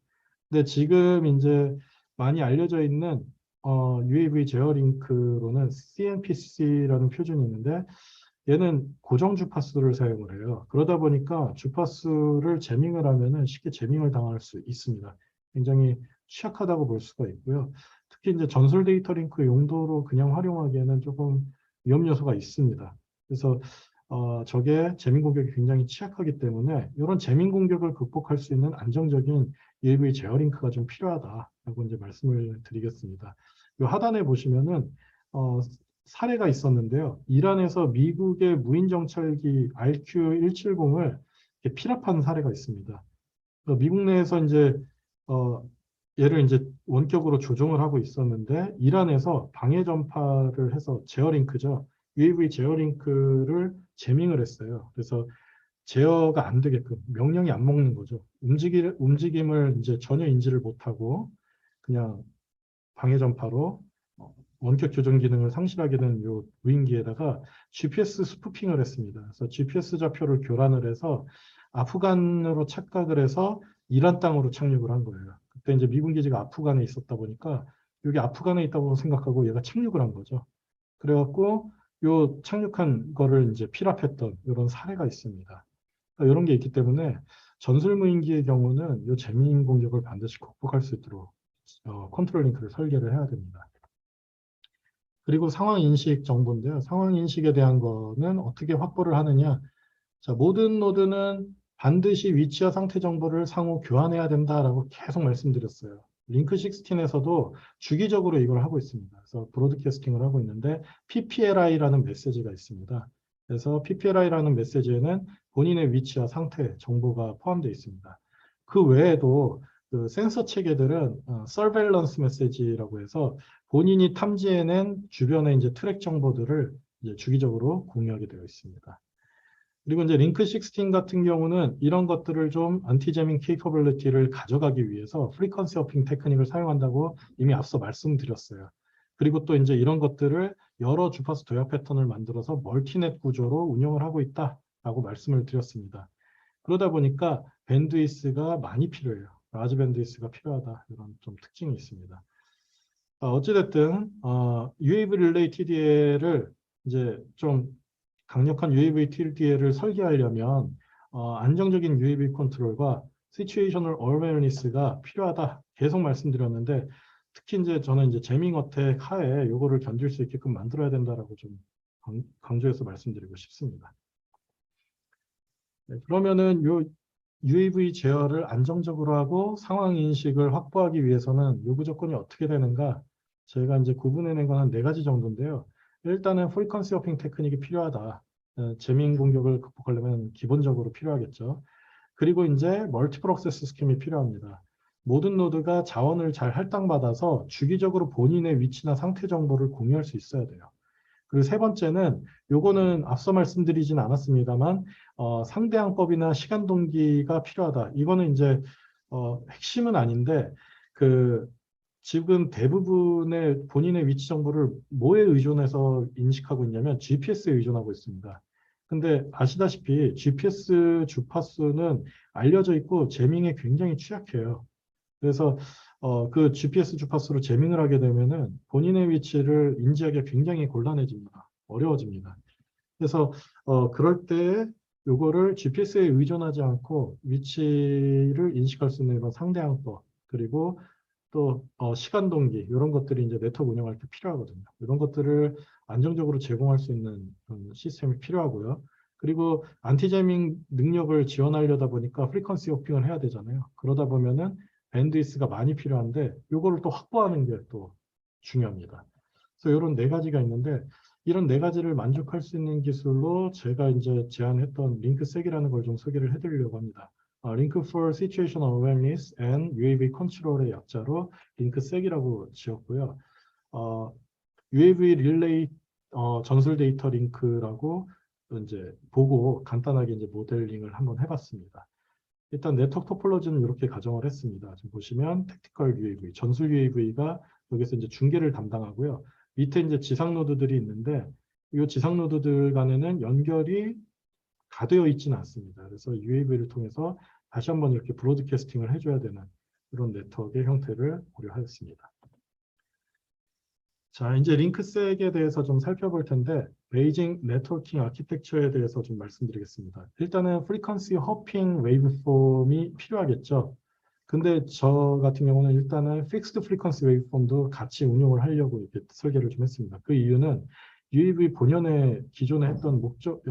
근데 지금 이제 많이 알려져 있는 UAV 제어 링크로는 CNPC라는 표준이 있는데 얘는 고정 주파수를 사용을 해요. 그러다 보니까 주파수를 재밍을 하면은 쉽게 재밍을 당할 수 있습니다. 굉장히 취약하다고 볼 수가 있고요. 특히 이제 전술 데이터 링크 용도로 그냥 활용하기에는 조금 위험 요소가 있습니다. 그래서 저게 재밍 공격이 굉장히 취약하기 때문에 이런 재밍 공격을 극복할 수 있는 안정적인 UAV 제어 링크가 좀 필요하다라고 이제 말씀을 드리겠습니다. 이 하단에 보시면은 사례가 있었는데요. 이란에서 미국의 무인 정찰기 RQ-170을 필압한 사례가 있습니다. 미국 내에서 이제 얘를 이제 원격으로 조종을 하고 있었는데 이란에서 방해 전파를 해서 제어링크죠. UAV 제어링크를 재밍을 했어요. 그래서 제어가 안 되게끔 명령이 안 먹는 거죠. 움직임을 이제 전혀 인지를 못하고 그냥 방해 전파로 원격 조정 기능을 상실하게 된 요 무인기에다가 GPS 스푸핑을 했습니다. 그래서 GPS 좌표를 교란을 해서 아프간으로 착각을 해서 이란 땅으로 착륙을 한 거예요. 그때 이제 미군 기지가 아프간에 있었다 보니까 여기 아프간에 있다고 생각하고 얘가 착륙을 한 거죠. 그래갖고 요 착륙한 거를 이제 필압했던 이런 사례가 있습니다. 그러니까 이런 게 있기 때문에 전술 무인기의 경우는 요 재미인 공격을 반드시 극복할 수 있도록 컨트롤 링크를 설계를 해야 됩니다. 그리고 상황 인식 정보인데요. 상황 인식에 대한 거는 어떻게 확보를 하느냐. 자, 모든 노드는 반드시 위치와 상태 정보를 상호 교환해야 된다라고 계속 말씀드렸어요. 링크 16에서도 주기적으로 이걸 하고 있습니다. 그래서 브로드캐스팅을 하고 있는데 PPLI라는 메시지가 있습니다. 그래서 PPLI라는 메시지에는 본인의 위치와 상태 정보가 포함되어 있습니다. 그 외에도 그 센서 체계들은 서베일런스 메시지라고 해서 본인이 탐지해낸 주변의 이제 트랙 정보들을 이제 주기적으로 공유하게 되어 있습니다. 그리고 이제 링크 16 같은 경우는 이런 것들을 좀 안티제밍 케이퍼빌리티를 가져가기 위해서 프리퀀시 허핑 테크닉을 사용한다고 이미 앞서 말씀드렸어요. 그리고 또 이제 이런 것들을 여러 주파수 도약 패턴을 만들어서 멀티넷 구조로 운영을 하고 있다라고 말씀을 드렸습니다. 그러다 보니까 밴드위스가 많이 필요해요. 라지 밴드위스가 필요하다. 이런 좀 특징이 있습니다. 어찌됐든 UAV 릴레이 TDA를 이제 좀 강력한 UAV TDA를 설계하려면 안정적인 UAV 컨트롤과 시츄에이셔널 어웨어니스가 필요하다. 계속 말씀드렸는데 특히 이제 저는 이제 재밍 어택 하에 요거를 견딜 수 있게끔 만들어야 된다라고 좀 강조해서 말씀드리고 싶습니다. 네, 그러면은 요 UAV 제어를 안정적으로 하고 상황 인식을 확보하기 위해서는 요구 조건이 어떻게 되는가? 제가 이제 구분해낸 건 한 4가지 정도인데요. 일단은 프리퀀시 허핑 테크닉이 필요하다. 재밍 공격을 극복하려면 기본적으로 필요하겠죠. 그리고 이제 멀티플 액세스 스킴이 필요합니다. 모든 노드가 자원을 잘 할당받아서 주기적으로 본인의 위치나 상태 정보를 공유할 수 있어야 돼요. 그리고 세 번째는 요거는 앞서 말씀드리진 않았습니다만 상대항법이나 시간 동기가 필요하다. 이거는 이제 핵심은 아닌데 그 지금 대부분의 본인의 위치 정보를 뭐에 의존해서 인식하고 있냐면 GPS에 의존하고 있습니다. 근데 아시다시피 GPS 주파수는 알려져 있고 재밍에 굉장히 취약해요. 그래서 그 GPS 주파수로 재밍을 하게 되면은 본인의 위치를 인지하기가 굉장히 곤란해집니다. 어려워집니다. 그래서 그럴 때 요거를 GPS에 의존하지 않고 위치를 인식할 수 있는 이런 상대항법 그리고 또 시간 동기 이런 것들이 이제 네트워크 운영할 때 필요하거든요. 이런 것들을 안정적으로 제공할 수 있는 시스템이 필요하고요. 그리고 안티제밍 능력을 지원하려다 보니까 프리퀀시 호핑을 해야 되잖아요. 그러다 보면은 밴드위스가 많이 필요한데 이거를 또 확보하는 게 또 중요합니다. 그래서 이런 4가지가 있는데 이런 4가지를 만족할 수 있는 기술로 제가 이제 제안했던 링크색이라는 걸 좀 소개를 해드리려고 합니다. Link for Situational Awareness and UAV Control의 약자로 링크색이라고 지었고요. UAV 릴레이 전술 데이터 링크라고 이제 보고 간단하게 이제 모델링을 한번 해봤습니다. 일단 네트워크 토폴로지는 이렇게 가정을 했습니다. 지금 보시면 택티컬 UAV, 전술 UAV가 여기서 이제 중계를 담당하고요. 밑에 이제 지상 노드들이 있는데 이 지상 노드들 간에는 연결이 다 되어 있지는 않습니다. 그래서 UAV를 통해서 다시 한번 이렇게 브로드캐스팅을 해줘야 되는 그런 네트워크의 형태를 고려하였습니다. 자, 이제 링크색에 대해서 좀 살펴볼 텐데 베이징 네트워킹 아키텍처에 대해서 좀 말씀드리겠습니다. 일단은 프리퀀시 허핑 웨이브폼이 필요하겠죠. 근데 저 같은 경우는 일단은 픽스드 프리퀀시 웨이브폼도 같이 운용을 하려고 이렇게 설계를 좀 했습니다. 그 이유는 UAV 본연의 기존에 했던 목적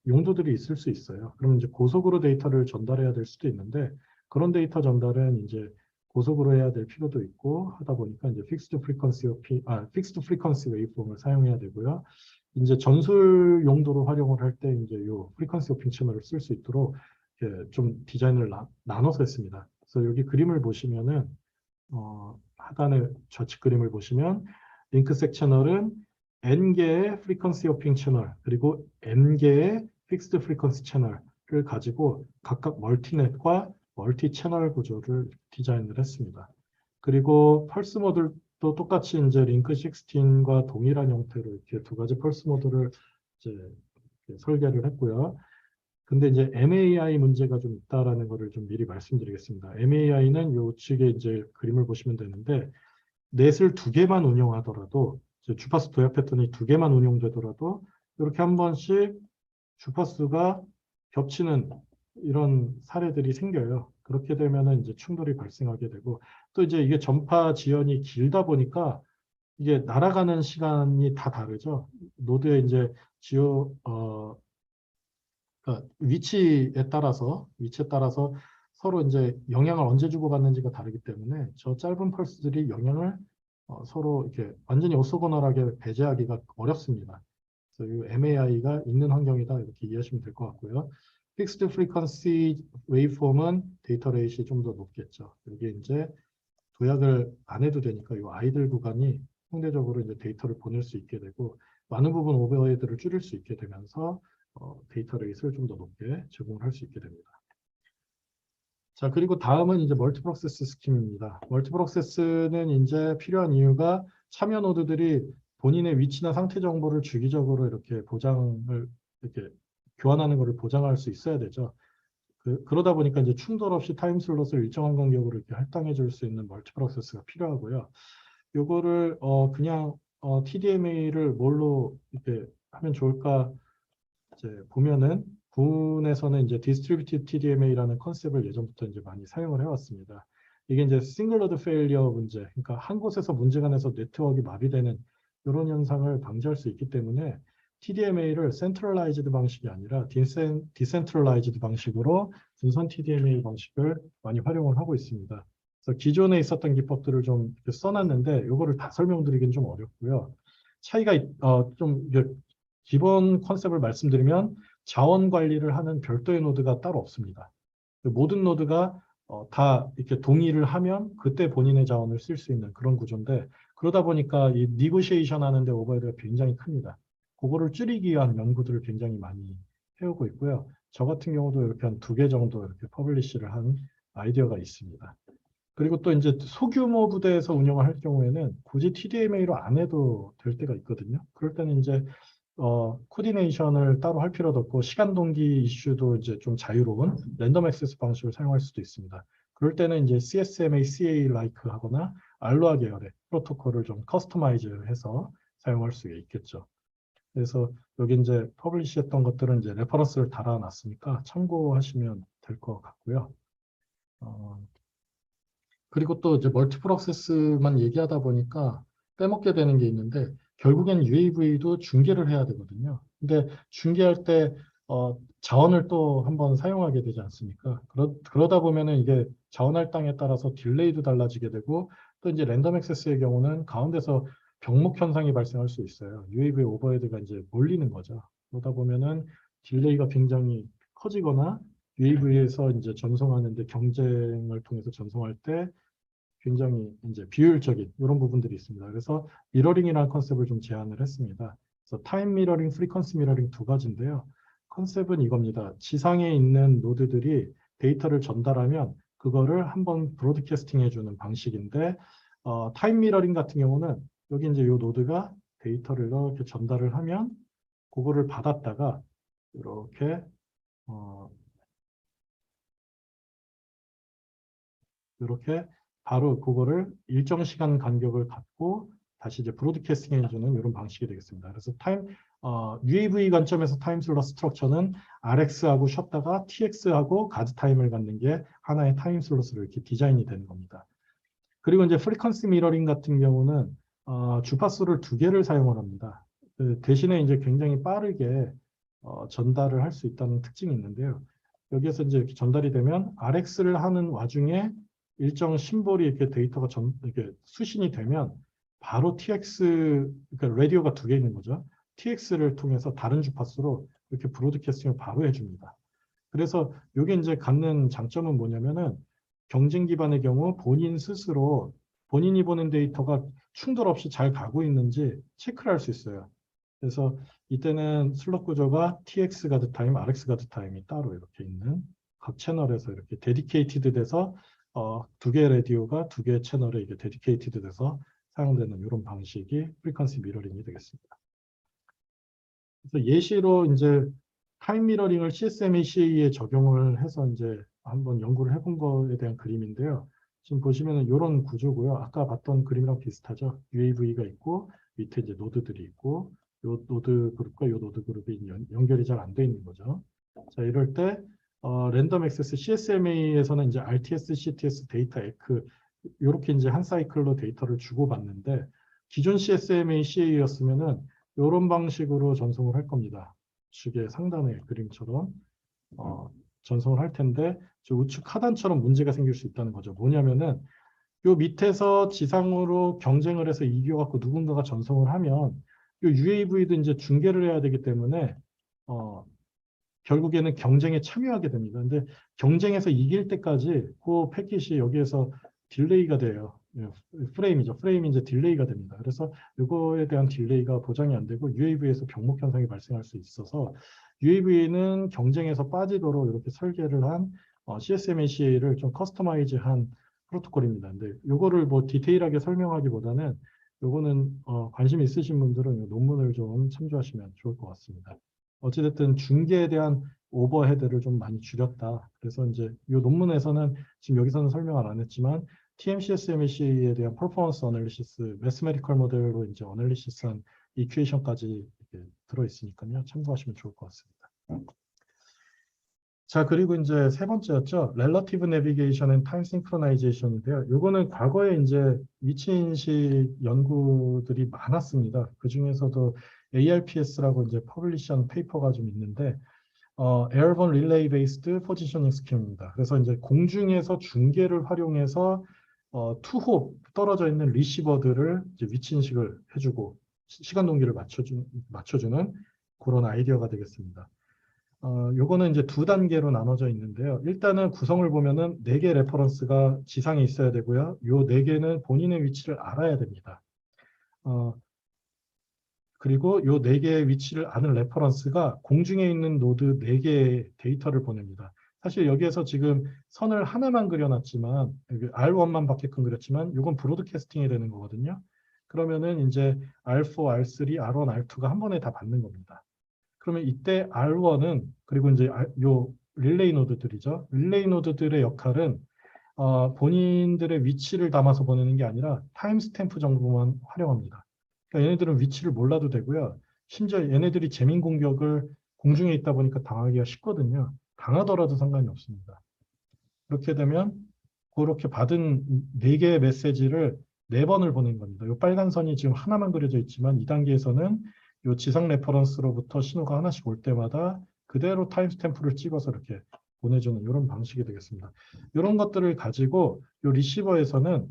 용도들이 있을 수 있어요. 그러면 이제 고속으로 데이터를 전달해야 될 수도 있는데 그런 데이터 전달은 이제 고속으로 해야 될 필요도 있고 하다 보니까 이제 픽스드 프리퀀시 웨이브폼을 사용해야 되고요. 이제 전술 용도로 활용을 할 때 이제 요 프리퀀시 호핑 채널을 쓸 수 있도록 좀 디자인을 나눠서 했습니다. 그래서 여기 그림을 보시면은 하단의 좌측 그림을 보시면 링크색 채널은 N개의 프리퀀시 호핑 채널 그리고 N개의 픽스드 프리퀀시 채널을 가지고 각각 멀티넷과 멀티 채널 구조를 디자인을 했습니다. 그리고 펄스 모듈도 똑같이 이제 링크 16과 동일한 형태로 이렇게 2가지 펄스 모듈을 이제 설계를 했고요. 근데 이제 MAI 문제가 좀 있다라는 거를 좀 미리 말씀드리겠습니다. MAI는 요 측에 이제 그림을 보시면 되는데 넷을 두 개만 운영하더라도 주파수 도약 패턴이 두 개만 운용되더라도 이렇게 한 번씩 주파수가 겹치는 이런 사례들이 생겨요. 그렇게 되면은 이제 충돌이 발생하게 되고 또 이제 이게 전파 지연이 길다 보니까 이게 날아가는 시간이 다 다르죠. 노드의 이제 지오 그러니까 위치에 따라서 서로 이제 영향을 언제 주고받는지가 다르기 때문에 저 짧은 펄스들이 영향을 서로 이렇게 완전히 오소고널하게 배제하기가 어렵습니다. 그래서 이 MAI가 있는 환경이다 이렇게 이해하시면 될 것 같고요. 픽스드 프리퀀시 웨이폼은 데이터 레이트이 좀 더 높겠죠. 여기 이제 도약을 안 해도 되니까 이 아이들 구간이 상대적으로 이제 데이터를 보낼 수 있게 되고 많은 부분 오버헤드를 줄일 수 있게 되면서 데이터 레이스를 좀 더 높게 제공을 할 수 있게 됩니다. 자, 그리고 다음은 이제 멀티프로세스 스킴입니다. 멀티프로세스는 이제 필요한 이유가 참여 노드들이 본인의 위치나 상태 정보를 주기적으로 이렇게 보장을 이렇게 교환하는 것을 보장할 수 있어야 되죠. 그러다 보니까 이제 충돌 없이 타임 슬롯을 일정한 간격으로 이렇게 할당해 줄 수 있는 멀티프로세스가 필요하고요. 요거를 그냥 TDMA를 뭘로 이렇게 하면 좋을까 이제 보면은 군에서는 이제 디스트리뷰티드 TDMA라는 컨셉을 예전부터 이제 많이 사용을 해왔습니다. 이게 이제 싱글러드 페일리어 문제, 그러니까 한 곳에서 문제가 나서 네트워크가 마비되는 이런 현상을 방지할 수 있기 때문에 TDMA를 센트럴라이즈드 방식이 아니라 디센트럴라이즈드 방식으로 분선 TDMA 방식을 많이 활용을 하고 있습니다. 그래서 기존에 있었던 기법들을 좀 써놨는데 이거를 다 설명드리기는 좀 어렵고요. 차이가 좀 기본 컨셉을 말씀드리면 자원 관리를 하는 별도의 노드가 따로 없습니다. 모든 노드가 다 이렇게 동의를 하면 그때 본인의 자원을 쓸 수 있는 그런 구조인데 그러다 보니까 이 니고시에이션 하는데 오버헤드가 굉장히 큽니다. 그거를 줄이기 위한 연구들을 굉장히 많이 해오고 있고요. 저 같은 경우도 이렇게 한 2개 정도 이렇게 퍼블리시를 한 아이디어가 있습니다. 그리고 또 이제 소규모 부대에서 운영을 할 경우에는 굳이 TDMA로 안 해도 될 때가 있거든요. 그럴 때는 이제 코디네이션을 따로 할 필요도 없고 시간 동기 이슈도 이제 좀 자유로운 랜덤 액세스 방식을 사용할 수도 있습니다. 그럴 때는 이제 CSMA, CA like 하거나 알로하 계열의 프로토콜을 좀 커스터마이즈해서 사용할 수 있겠죠. 그래서 여기 이제 퍼블리시했던 것들은 이제 레퍼런스를 달아놨으니까 참고하시면 될 것 같고요. 그리고 또 이제 멀티프로세스만 얘기하다 보니까 빼먹게 되는 게 있는데 결국엔 UAV도 중계를 해야 되거든요. 근데 중계할 때 자원을 또 한번 사용하게 되지 않습니까? 그러다 보면은 이게 자원 할당에 따라서 딜레이도 달라지게 되고 또 이제 랜덤 액세스의 경우는 가운데서 병목 현상이 발생할 수 있어요. UAV 오버헤드가 이제 몰리는 거죠. 그러다 보면은 딜레이가 굉장히 커지거나 UAV에서 이제 전송하는데 경쟁을 통해서 전송할 때 굉장히 이제 비효율적인 이런 부분들이 있습니다. 그래서 미러링이라는 컨셉을 좀 제안을 했습니다. 그래서 타임 미러링, 프리퀀시 미러링 두 가지인데요. 컨셉은 이겁니다. 지상에 있는 노드들이 데이터를 전달하면 그거를 한번 브로드캐스팅 해주는 방식인데 타임 미러링 같은 경우는 여기 이제 이 노드가 데이터를 이렇게 전달을 하면 그거를 받았다가 이렇게 이렇게 바로 그거를 일정 시간 간격을 갖고 다시 이제 브로드캐스팅 해주는 이런 방식이 되겠습니다. 그래서 UAV 관점에서 타임 슬롯 스트럭처는 RX하고 쉬었다가 TX하고 가드 타임을 갖는 게 하나의 타임 슬롯으로 이렇게 디자인이 되는 겁니다. 그리고 이제 프리퀀시 미러링 같은 경우는 주파수를 2개를 사용을 합니다. 대신에 이제 굉장히 빠르게 전달을 할 수 있다는 특징이 있는데요. 여기에서 이제 이렇게 전달이 되면 RX를 하는 와중에 일정 심볼이 이렇게 데이터가 이렇게 수신이 되면 바로 TX, 그러니까 라디오가 2개 있는 거죠. TX를 통해서 다른 주파수로 이렇게 브로드캐스팅을 바로 해줍니다. 그래서 이게 이제 갖는 장점은 뭐냐면은 경쟁 기반의 경우 본인 스스로 본인이 보낸 데이터가 충돌 없이 잘 가고 있는지 체크를 할 수 있어요. 그래서 이때는 슬롯 구조가 TX 가드 타임, RX 가드 타임이 따로 이렇게 있는 각 채널에서 이렇게 데디케이티드 돼서 2개의 라디오가 2개의 채널에 이게 데디케이티드 돼서 사용되는 이런 방식이 프리퀀시 미러링이 되겠습니다. 그래서 예시로 이제 타임 미러링을 CSMA CA에 적용을 해서 이제 한번 연구를 해본 거에 대한 그림인데요. 지금 보시면은 이런 구조고요. 아까 봤던 그림이랑 비슷하죠. UAV가 있고 밑에 이제 노드들이 있고 요 노드 그룹과 요 노드 그룹이 연결이 잘 안 돼 있는 거죠. 자, 이럴 때 랜덤 액세스 CSMA에서는 이제 RTS, CTS, 데이터 에크 이렇게 이제 한 사이클로 데이터를 주고받는데 기존 CSMA CA였으면은 이런 방식으로 전송을 할 겁니다. 우측의 상단의 그림처럼 전송을 할 텐데 저 우측 하단처럼 문제가 생길 수 있다는 거죠. 뭐냐면은 요 밑에서 지상으로 경쟁을 해서 이겨갖고 누군가가 전송을 하면 요 UAV도 이제 중계를 해야 되기 때문에 결국에는 경쟁에 참여하게 됩니다. 근데 경쟁에서 이길 때까지 그 패킷이 여기에서 딜레이가 돼요. 프레임이죠. 프레임이 이제 딜레이가 됩니다. 그래서 이거에 대한 딜레이가 보장이 안 되고 UAV에서 병목 현상이 발생할 수 있어서 UAV는 경쟁에서 빠지도록 이렇게 설계를 한 CSMA/CA를 좀 커스터마이즈한 프로토콜입니다. 근데 이거를 뭐 디테일하게 설명하기보다는 요거는 관심 있으신 분들은 이 논문을 좀 참조하시면 좋을 것 같습니다. 어찌됐든 중계에 대한 오버헤드를 좀 많이 줄였다. 그래서 이제 이 논문에서는 지금 여기서는 설명을 안 했지만 TMCSMAC에 대한 퍼포먼스 어널리시스, 매스메리컬 모델로 이제 어널리시스한 이퀘이션까지 들어 있으니까요. 참고하시면 좋을 것 같습니다. 자, 그리고 이제 세 번째였죠. Relative Navigation and Time Synchronization인데요. 요거는 과거에 이제 위치인식 연구들이 많았습니다. 그 중에서도 ARPS라고 이제 퍼블리시한 페이퍼가 좀 있는데, Airborne Relay Based Positioning Scheme입니다. 그래서 이제 공중에서 중계를 활용해서 투홉 떨어져 있는 리시버들을 이제 위치인식을 해주고 시간 동기를 맞춰주는 그런 아이디어가 되겠습니다. 요거는 이제 두 단계로 나눠져 있는데요. 일단은 구성을 보면은 4개 레퍼런스가 지상에 있어야 되고요. 요 4개는 본인의 위치를 알아야 됩니다. 그리고 요 4개의 위치를 아는 레퍼런스가 공중에 있는 노드 4개의 데이터를 보냅니다. 사실 여기에서 지금 선을 하나만 그려놨지만, R1만 밖에끔 그렸지만, 이건 브로드캐스팅이 되는 거거든요. 그러면은 이제 R4, R3, R1, R2가 한 번에 다 받는 겁니다. 그러면 이때 R1은, 그리고 이제 요 릴레이 노드들이죠. 릴레이 노드들의 역할은 본인들의 위치를 담아서 보내는 게 아니라 타임스탬프 정보만 활용합니다. 그러니까 얘네들은 위치를 몰라도 되고요. 심지어 얘네들이 재민 공격을 공중에 있다 보니까 당하기가 쉽거든요. 당하더라도 상관이 없습니다. 그렇게 되면 그렇게 받은 4개의 메시지를 4번을 보낸 겁니다. 이 빨간 선이 지금 하나만 그려져 있지만 2단계에서는 이 지상 레퍼런스로부터 신호가 하나씩 올 때마다 그대로 타임스탬프를 찍어서 이렇게 보내주는 이런 방식이 되겠습니다. 이런 것들을 가지고 이 리시버에서는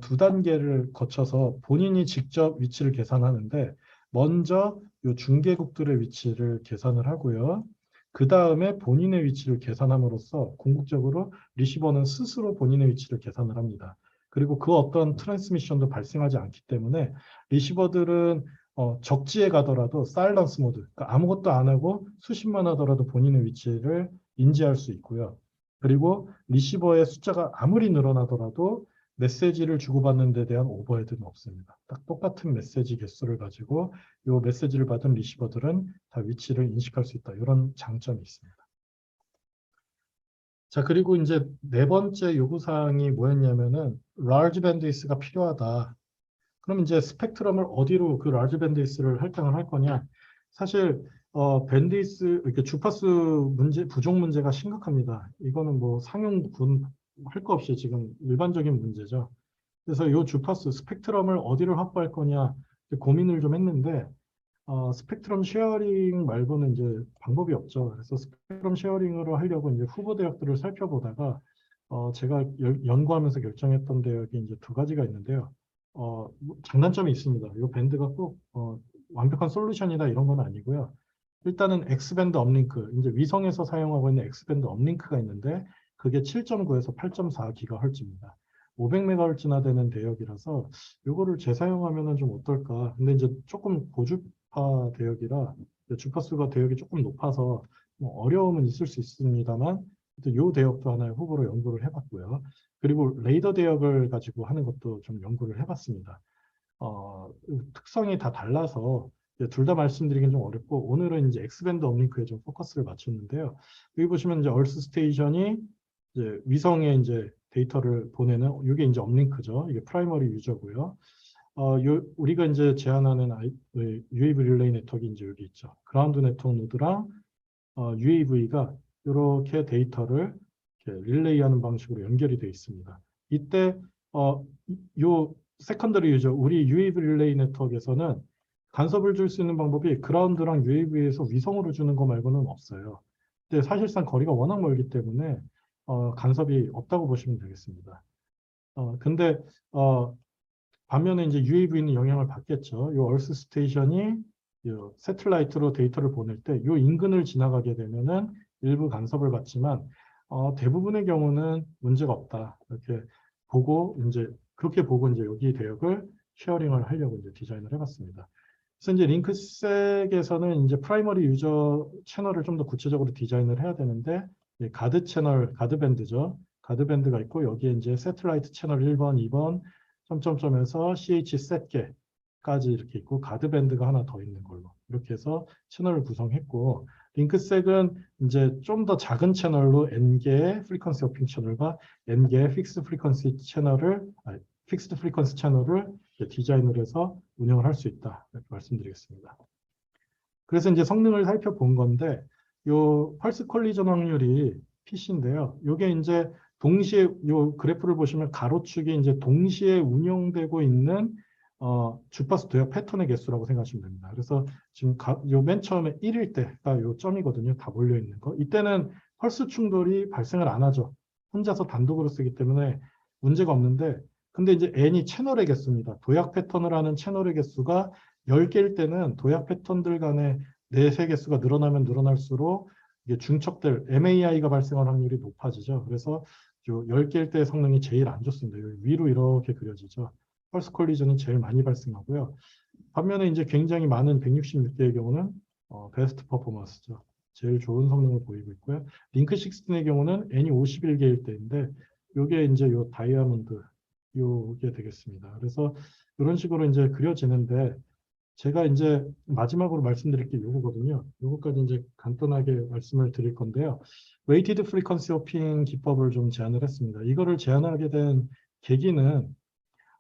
두 단계를 거쳐서 본인이 직접 위치를 계산하는데 먼저 이 중계국들의 위치를 계산을 하고요. 그 다음에 본인의 위치를 계산함으로써 궁극적으로 리시버는 스스로 본인의 위치를 계산을 합니다. 그리고 그 어떤 트랜스미션도 발생하지 않기 때문에 리시버들은 적지에 가더라도 사일런스 모드, 그러니까 아무것도 안 하고 수신만 하더라도 본인의 위치를 인지할 수 있고요. 그리고 리시버의 숫자가 아무리 늘어나더라도 메시지를 주고받는 데 대한 오버헤드는 없습니다. 딱 똑같은 메시지 개수를 가지고 이 메시지를 받은 리시버들은 다 위치를 인식할 수 있다. 이런 장점이 있습니다. 자, 그리고 이제 네 번째 요구사항이 뭐였냐면은 large bandwidth가 필요하다. 그럼 이제 스펙트럼을 어디로 그 large bandwidth를 할당을 할 거냐? 사실 밴드위스 이렇게 주파수 문제 부족 문제가 심각합니다. 이거는 뭐 상용 군 할 거 없이 지금 일반적인 문제죠. 그래서 이 주파수 스펙트럼을 어디를 확보할 거냐 고민을 좀 했는데 스펙트럼 쉐어링 말고는 이제 방법이 없죠. 그래서 스펙트럼 쉐어링으로 하려고 이제 후보 대학들을 살펴보다가 제가 연구하면서 결정했던 대학이 이제 두 가지가 있는데요. 장단점이 있습니다. 이 밴드가 꼭 완벽한 솔루션이다 이런 건 아니고요. 일단은 X밴드 업링크, 이제 위성에서 사용하고 있는 X밴드 업링크가 있는데 그게 7.9에서 8.4GHz입니다. 500MHz나 되는 대역이라서 이거를 재사용하면 좀 어떨까. 근데 이제 조금 고주파 대역이라 주파수가 대역이 조금 높아서 뭐 어려움은 있을 수 있습니다만 이 대역도 하나의 후보로 연구를 해봤고요. 그리고 레이더 대역을 가지고 하는 것도 좀 연구를 해봤습니다. 특성이 다 달라서 둘 다 말씀드리긴 좀 어렵고 오늘은 이제 X밴드 업링크에 좀 포커스를 맞췄는데요. 여기 보시면 이제 얼스 스테이션이 이제 위성에 이제 데이터를 보내는 이게 이제 업링크죠. 이게 프라이머리 유저고요. 우리가 이제 제안하는 UAV 릴레이 네트워크가 이제 여기 있죠. 그라운드 네트워크 노드랑 UAV가 이렇게 데이터를 이렇게 릴레이하는 방식으로 연결이 되어 있습니다. 이때 요 세컨더리 유저 우리 UAV 릴레이 네트워크에서는 간섭을 줄 수 있는 방법이 그라운드랑 UAV에서 위성으로 주는 거 말고는 없어요. 근데 사실상 거리가 워낙 멀기 때문에 간섭이 없다고 보시면 되겠습니다. 근데 반면에 이제 UAV는 영향을 받겠죠. 이 얼스 스테이션이 요 새틀라이트로 데이터를 보낼 때 이 인근을 지나가게 되면은 일부 간섭을 받지만 대부분의 경우는 문제가 없다. 이렇게 보고 이제 그렇게 보고 이제 여기 대역을 쉐어링을 하려고 이제 디자인을 해봤습니다. 그래서 이제 링크색에서는 이제 프라이머리 유저 채널을 좀 더 구체적으로 디자인을 해야 되는데 가드 채널, 가드 밴드죠. 가드 밴드가 있고 여기에 이제 새틀라이트 채널 1번, 2번 점점점에서 CH 셋개까지 이렇게 있고 가드 밴드가 하나 더 있는 걸로 이렇게 해서 채널을 구성했고 링크색은 이제 좀 더 작은 채널로 N개의 프리퀀시 호핑 채널과 N개의 픽스드 프리퀀시 채널을 픽스드 프리퀀시 채널을 디자인을 해서 운영을 할 수 있다 이렇게 말씀드리겠습니다. 그래서 이제 성능을 살펴본 건데 요 펄스 콜리전 확률이 PC인데요. 요게 이제 동시에 요 그래프를 보시면 가로축이 이제 동시에 운영되고 있는 주파수 도약 패턴의 개수라고 생각하시면 됩니다. 그래서 지금 요 맨 처음에 1일 때가 요 점이거든요. 다 몰려 있는 거. 이때는 펄스 충돌이 발생을 안 하죠. 혼자서 단독으로 쓰기 때문에 문제가 없는데 근데 이제 n이 채널의 개수입니다. 도약 패턴을 하는 채널의 개수가 10개일 때는 도약 패턴들 간의 내세 개수가 늘어나면 늘어날수록 이게 중첩될 MAI가 발생할 확률이 높아지죠. 그래서 10개일 때 성능이 제일 안 좋습니다. 위로 이렇게 그려지죠. 펄스 콜리전이 제일 많이 발생하고요. 반면에 이제 굉장히 많은 166개의 경우는 베스트 퍼포먼스죠. 제일 좋은 성능을 보이고 있고요. 링크 16의 경우는 N이 51개일 때인데 이게 이제 요 다이아몬드 요게 되겠습니다. 그래서 이런 식으로 이제 그려지는데 제가 이제 마지막으로 말씀드릴 게 요거거든요. 요거까지 이제 간단하게 말씀을 드릴 건데요. 웨이티드 프리퀀시 호핑 기법을 좀 제안을 했습니다. 이거를 제안하게 된 계기는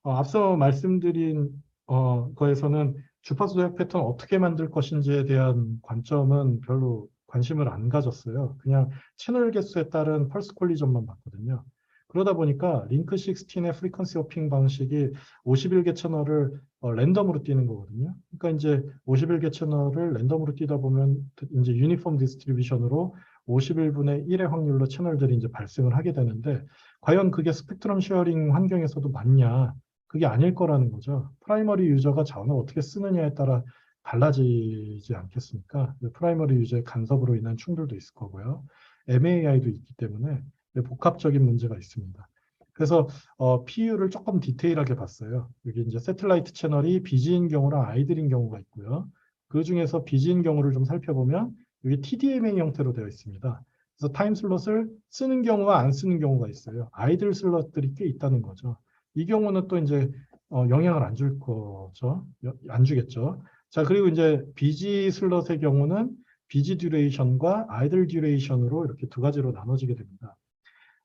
앞서 말씀드린 거에서는 주파수 도약 패턴 어떻게 만들 것인지에 대한 관점은 별로 관심을 안 가졌어요. 그냥 채널 개수에 따른 펄스 콜리전만 봤거든요. 그러다 보니까 링크 16의 프리퀀시 호핑 방식이 51개 채널을 랜덤으로 뛰는 거거든요. 그러니까 이제 51개 채널을 랜덤으로 뛰다 보면 이제 유니폼 디스트리뷰션으로 51분의 1의 확률로 채널들이 이제 발생을 하게 되는데 과연 그게 스펙트럼 쉐어링 환경에서도 맞냐? 그게 아닐 거라는 거죠. 프라이머리 유저가 자원을 어떻게 쓰느냐에 따라 달라지지 않겠습니까? 프라이머리 유저의 간섭으로 인한 충돌도 있을 거고요. MAI도 있기 때문에 복합적인 문제가 있습니다. 그래서 PU를 조금 디테일하게 봤어요. 여기 이제 새틀라이트 채널이 비지인 경우랑 아이들인 경우가 있고요. 그 중에서 비지인 경우를 좀 살펴보면 여기 TDMA 형태로 되어 있습니다. 그래서 타임 슬롯을 쓰는 경우와 안 쓰는 경우가 있어요. 아이들 슬롯들이 꽤 있다는 거죠. 이 경우는 또 이제 영향을 안 줄 거죠. 안 주겠죠. 자, 그리고 이제 비지 슬롯의 경우는 비지 듀레이션과 아이들 듀레이션으로 이렇게 두 가지로 나눠지게 됩니다.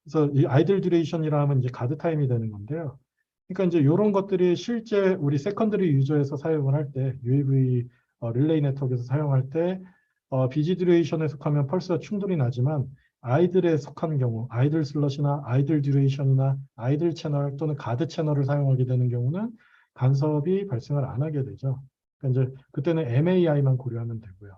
그래서 이 아이들 듀레이션이라 하면 이제 가드 타임이 되는 건데요. 그러니까 이제 이런 것들이 실제 우리 세컨더리 유저에서 사용을 할 때 UAV 릴레이 네트워크에서 사용할 때 비지 듀레이션에 속하면 펄스와 충돌이 나지만 아이들에 속한 경우 아이들 슬롯이나 아이들 듀레이션이나 아이들 채널 또는 가드 채널을 사용하게 되는 경우는 간섭이 발생을 안 하게 되죠. 그러니까 이제 그때는 MAI만 고려하면 되고요.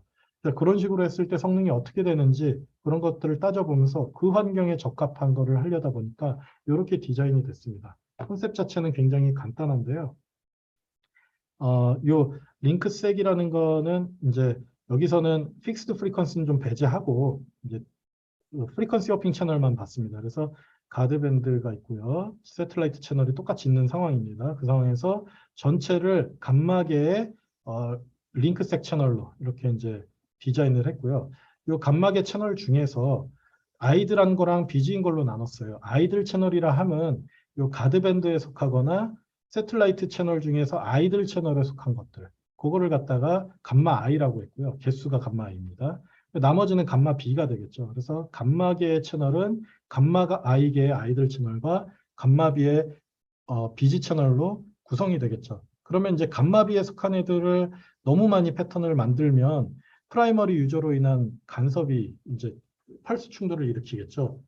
그런 식으로 했을 때 성능이 어떻게 되는지 그런 것들을 따져보면서 그 환경에 적합한 거를 하려다 보니까 이렇게 디자인이 됐습니다. 컨셉 자체는 굉장히 간단한데요. 요 링크색이라는 거는 이제 여기서는 픽스드 프리퀀시는 좀 배제하고 이제 프리퀀시 호핑 채널만 봤습니다. 그래서 가드 밴드가 있고요. 새틀라이트 채널이 똑같이 있는 상황입니다. 그 상황에서 전체를 감마개의 링크색 채널로 이렇게 이제 디자인을 했고요. 이 감마개 채널 중에서 아이들한 거랑 비지인 걸로 나눴어요. 아이들 채널이라 함은 이 가드 밴드에 속하거나 새틀라이트 채널 중에서 아이들 채널에 속한 것들 그거를 갖다가 감마 I라고 했고요. 개수가 감마 I입니다. 나머지는 감마 B가 되겠죠. 그래서 감마계의 채널은 감마가 I계의 아이들 채널과 감마 B의 BG 채널로 구성이 되겠죠. 그러면 이제 감마 B에 속한 애들을 너무 많이 패턴을 만들면 프라이머리 유저로 인한 간섭이 이제 펄스 충돌을 일으키겠죠.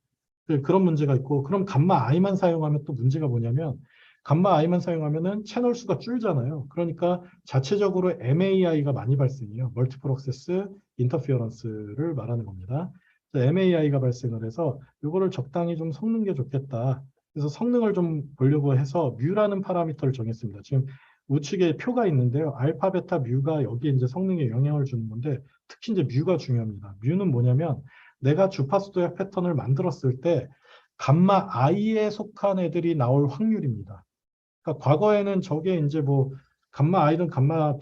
그런 문제가 있고, 그럼 감마 I만 사용하면 또 문제가 뭐냐면, 감마 I만 사용하면은 채널 수가 줄잖아요. 그러니까 자체적으로 MAI가 많이 발생해요. 멀티플 억세스 인터피어런스를 말하는 겁니다. MAI가 발생을 해서 이거를 적당히 좀 섞는 게 좋겠다. 그래서 성능을 좀 보려고 해서 뮤라는 파라미터를 정했습니다. 지금 우측에 표가 있는데요. 알파, 베타, 뮤가 여기에 이제 성능에 영향을 주는 건데, 특히 이제 뮤가 중요합니다. 뮤는 뭐냐면 내가 주파수 도약 패턴을 만들었을 때 감마 I에 속한 애들이 나올 확률입니다. 그러니까 과거에는 저게 이제 뭐 감마 I든 감마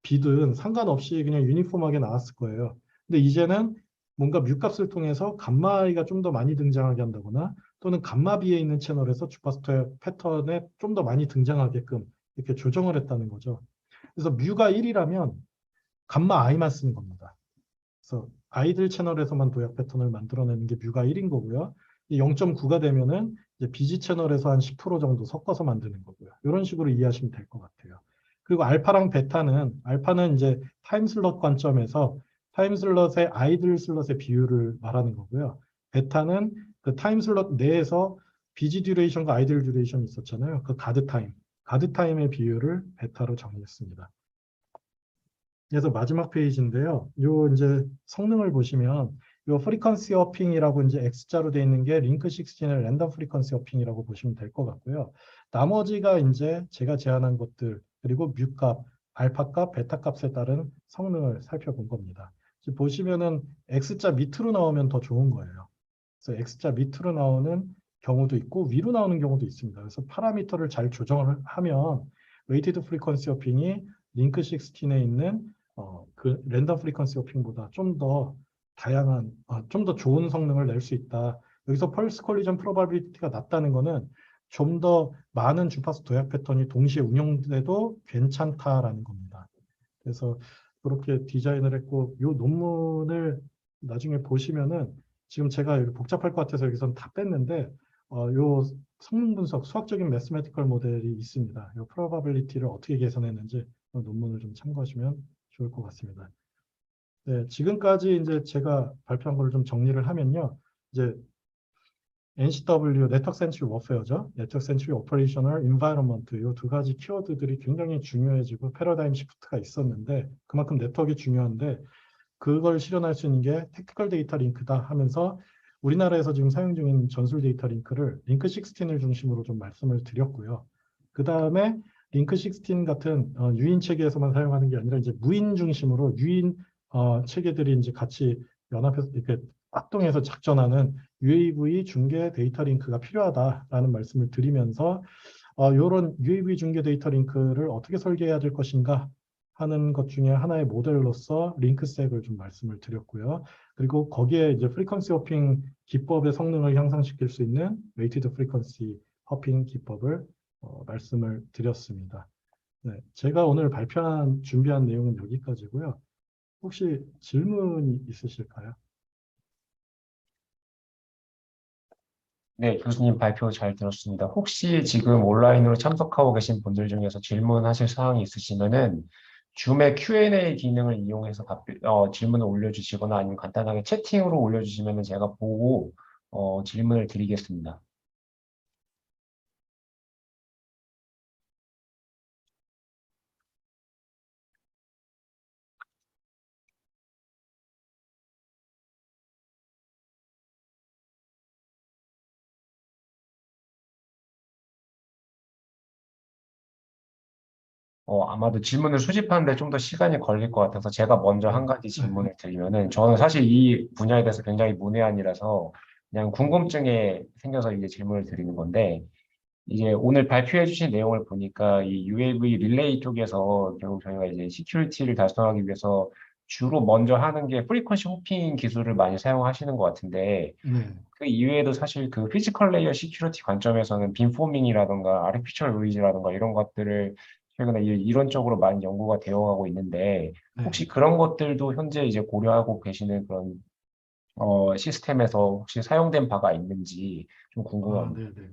B든 상관없이 그냥 유니폼하게 나왔을 거예요. 근데 이제는 뭔가 뮤값을 통해서 감마 I가 좀 더 많이 등장하게 한다거나 또는 감마 B에 있는 채널에서 주파수 도약 패턴에 좀 더 많이 등장하게끔 이렇게 조정을 했다는 거죠. 그래서 뮤가 1이라면 감마 I만 쓰는 겁니다. 그래서 아이들 채널에서만 도약 패턴을 만들어내는 게 뮤가 1인 거고요. 0.9가 되면은 이제 BG 채널에서 한 10% 정도 섞어서 만드는 거고요. 이런 식으로 이해하시면 될 것 같아요. 그리고 알파랑 베타는, 알파는 이제 타임슬롯 관점에서 타임슬롯의 아이들 슬롯의 비율을 말하는 거고요. 베타는 그 타임슬롯 내에서 BG 듀레이션과 아이들 듀레이션이 있었잖아요. 그 가드 타임의 비율을 베타로 정의했습니다. 그래서 마지막 페이지인데요. 요 이제 성능을 보시면 요 프리퀀시 어핑이라고 이제 X자로 되어 있는 게 링크 16의 랜덤 프리퀀시 어핑이라고 보시면 될 것 같고요. 나머지가 이제 제가 제안한 것들 그리고 뮤값, 알파값, 베타값에 따른 성능을 살펴본 겁니다. 지금 보시면은 X자 밑으로 나오면 더 좋은 거예요. 그래서 X자 밑으로 나오는 경우도 있고 위로 나오는 경우도 있습니다. 그래서 파라미터를 잘 조정을 하면 웨이티드 프리퀀시 어핑이 링크 16에 있는 그 랜덤 프리퀀시 어핑보다 좀 더 다양한, 좀 더 좋은 성능을 낼 수 있다. 여기서 펄스 콜리전 프로바빌리티가 낮다는 거는 좀 더 많은 주파수 도약 패턴이 동시에 운영돼도 괜찮다라는 겁니다. 그래서 그렇게 디자인을 했고, 이 논문을 나중에 보시면은 지금 제가 여기 복잡할 것 같아서 여기선 다 뺐는데, 요 성능 분석, 수학적인 매스매티컬 모델이 있습니다. 이 프로바빌리티를 어떻게 계산했는지 논문을 좀 참고하시면 좋을 것 같습니다. 네, 지금까지 이제 제가 발표한 걸 좀 정리를 하면요. 이제 NCW, 네트워크 센트리 워페어죠. 네트워크 센트리 오퍼레이셔널 인바이러먼트 이 두 가지 키워드들이 굉장히 중요해지고 패러다임 시프트가 있었는데 그만큼 네트워크가 중요한데 그걸 실현할 수 있는 게 테크니컬 데이터 링크다 하면서 우리나라에서 지금 사용 중인 전술 데이터 링크를 링크 16을 중심으로 좀 말씀을 드렸고요. 그 다음에 링크 16 같은 유인 체계에서만 사용하는 게 아니라 이제 무인 중심으로 유인 체계들이 이제 같이 연합해서 이렇게 합동해서 작전하는 UAV 중계 데이터 링크가 필요하다라는 말씀을 드리면서 이런 UAV 중계 데이터 링크를 어떻게 설계해야 될 것인가 하는 것 중에 하나의 모델로서 링크색을 좀 말씀을 드렸고요. 그리고 거기에 이제 프리퀀시 호핑 기법의 성능을 향상시킬 수 있는 웨이티드 프리퀀시 호핑 기법을 말씀을 드렸습니다. 네, 제가 오늘 준비한 내용은 여기까지고요. 혹시 질문이 있으실까요? 네, 교수님 발표 잘 들었습니다. 혹시 지금 온라인으로 참석하고 계신 분들 중에서 질문하실 사항이 있으시면은 줌의 Q&A 기능을 이용해서 질문을 올려주시거나 아니면 간단하게 채팅으로 올려주시면은 제가 보고 질문을 드리겠습니다. 아마도 질문을 수집하는데 좀 더 시간이 걸릴 것 같아서 제가 먼저 한 가지 질문을 드리면은 저는 사실 이 분야에 대해서 굉장히 문외한이라서 그냥 궁금증이 생겨서 이제 질문을 드리는 건데 이제 오늘 발표해 주신 내용을 보니까 이 UAV 릴레이 쪽에서 결국 저희가 이제 시큐리티를 달성하기 위해서 주로 먼저 하는 게 프리퀀시 호핑 기술을 많이 사용하시는 것 같은데 네. 그 이외에도 사실 그 피지컬 레이어 시큐리티 관점에서는 빔포밍이라던가 아티피셜 노이즈라던가 이런 것들을 최근에 이론적으로 많이 연구가 되어가고 있는데 네. 혹시 그런 것들도 현재 이제 고려하고 계시는 그런 시스템에서 혹시 사용된 바가 있는지 좀 아, 궁금합니다. 네네.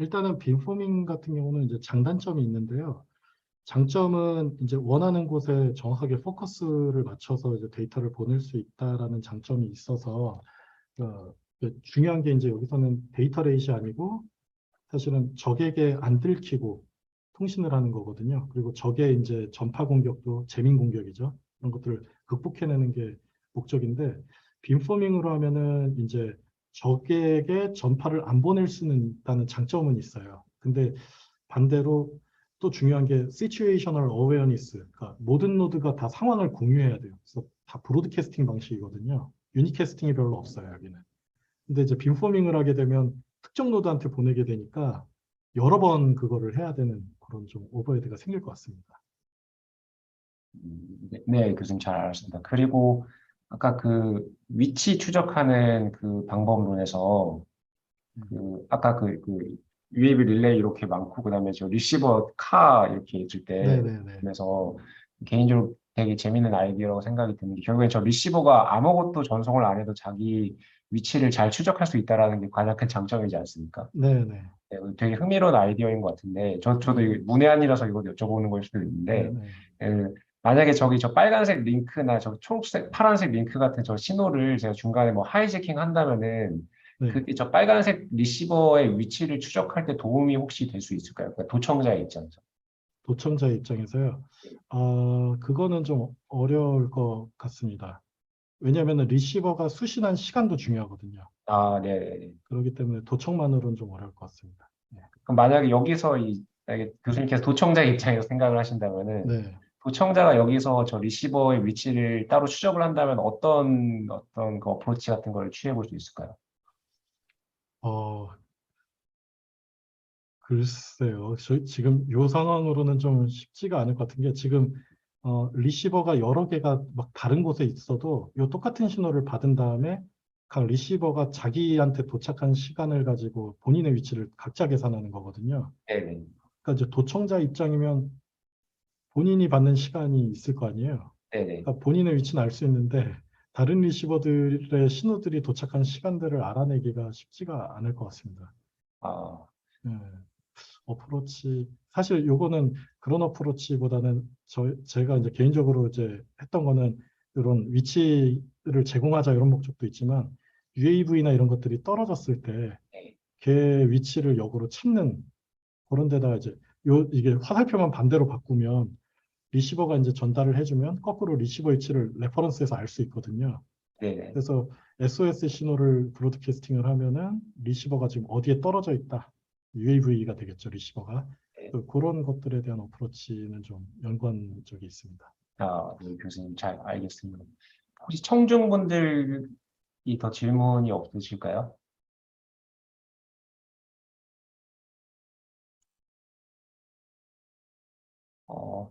일단은 빔포밍 같은 경우는 이제 장단점이 있는데요. 장점은 이제 원하는 곳에 정확하게 포커스를 맞춰서 이제 데이터를 보낼 수 있다라는 장점이 있어서 중요한 게 이제 여기서는 데이터 레이시 아니고 사실은 적에게 안 들키고 통신을 하는 거거든요. 그리고 적의 이제 전파 공격도 재민 공격이죠. 그런 것들을 극복해내는 게 목적인데 빔포밍으로 하면은 이제 적에게 전파를 안 보낼 수는 있다는 장점은 있어요. 근데 반대로 또 중요한 게 situational awareness, 그러니까 모든 노드가 다 상황을 공유해야 돼요. 그래서 다 브로드캐스팅 방식이거든요. 유니캐스팅이 별로 없어요, 여기는. 근데 이제 빔포밍을 하게 되면 특정 노드한테 보내게 되니까 여러 번 그거를 해야 되는 그런 좀 오버헤드가 생길 것 같습니다. 네, 교수님 잘 알았습니다. 그리고 아까 그 위치 추적하는 그 방법론에서 아까 그 USB 릴레이 이렇게 많고 그다음에 저 리시버 카 이렇게 있을 때 네네네. 그래서 개인적으로 되게 재밌는 아이디어라고 생각이 드는데 결국엔 저 리시버가 아무것도 전송을 안 해도 자기 위치를 잘 추적할 수 있다라는 게 가장 큰 장점이지 않습니까? 네네. 네, 되게 흥미로운 아이디어인 것 같은데 저도 네. 이게 문외한이라서 이거 여쭤보는 걸 수도 있는데 네네. 만약에 저기 저 빨간색 링크나 저 초록색 파란색 링크 같은 저 신호를 제가 중간에 뭐 하이제킹 한다면은 네. 그게 저 빨간색 리시버의 위치를 추적할 때 도움이 혹시 될 수 있을까요? 그러니까 도청자의 입장에서. 도청자 입장에서요. 그거는 좀 어려울 것 같습니다. 왜냐하면 리시버가 수신한 시간도 중요하거든요. 아, 네. 네, 네. 그렇기 때문에 도청만으로는 좀 어려울 것 같습니다. 네. 그럼 만약에 여기서 만약에 교수님께서 도청자의 입장에서 생각을 하신다면은 네. 도청자가 여기서 저 리시버의 위치를 따로 추적을 한다면 어떤 그 어프로치 같은 걸 취해 볼 수 있을까요? 어, 글쎄요. 지금 요 상황으로는 좀 쉽지가 않을 것 같은 게 지금 리시버가 여러 개가 막 다른 곳에 있어도 요 똑같은 신호를 받은 다음에 각 리시버가 자기한테 도착한 시간을 가지고 본인의 위치를 각자 계산하는 거거든요. 네네. 그러니까 이제 도청자 입장이면 본인이 받는 시간이 있을 거 아니에요. 네네. 그러니까 본인의 위치는 알 수 있는데 다른 리시버들의 신호들이 도착한 시간들을 알아내기가 쉽지가 않을 것 같습니다. 아, 네. 어프로치 사실 요거는 그런 어프로치보다는 제가 이제 개인적으로 이제 했던 거는 이런 위치를 제공하자 이런 목적도 있지만 UAV나 이런 것들이 떨어졌을 때 네. 걔 위치를 역으로 찾는 그런 데다가 이제 이게 화살표만 반대로 바꾸면 리시버가 이제 전달을 해주면 거꾸로 리시버 위치를 레퍼런스에서 알 수 있거든요. 네네. 그래서 SOS 신호를 브로드캐스팅을 하면은 리시버가 지금 어디에 떨어져 있다. UAV가 되겠죠, 리시버가. 네. 그런 것들에 대한 어프로치는 좀 연관적이 있습니다. 아, 네, 교수님 잘 알겠습니다. 혹시 청중분들이 더 질문이 없으실까요? 어,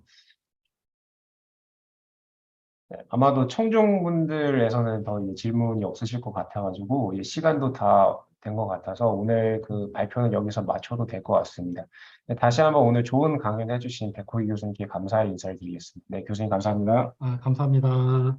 네, 아마도 청중분들에서는 더 이제 질문이 없으실 것 같아가지고 이제 시간도 다 된 것 같아서 오늘 그 발표는 여기서 마쳐도 될 것 같습니다. 네, 다시 한번 오늘 좋은 강연 해주신 백호희 교수님께 감사의 인사를 드리겠습니다. 네, 교수님 감사합니다. 감사합니다.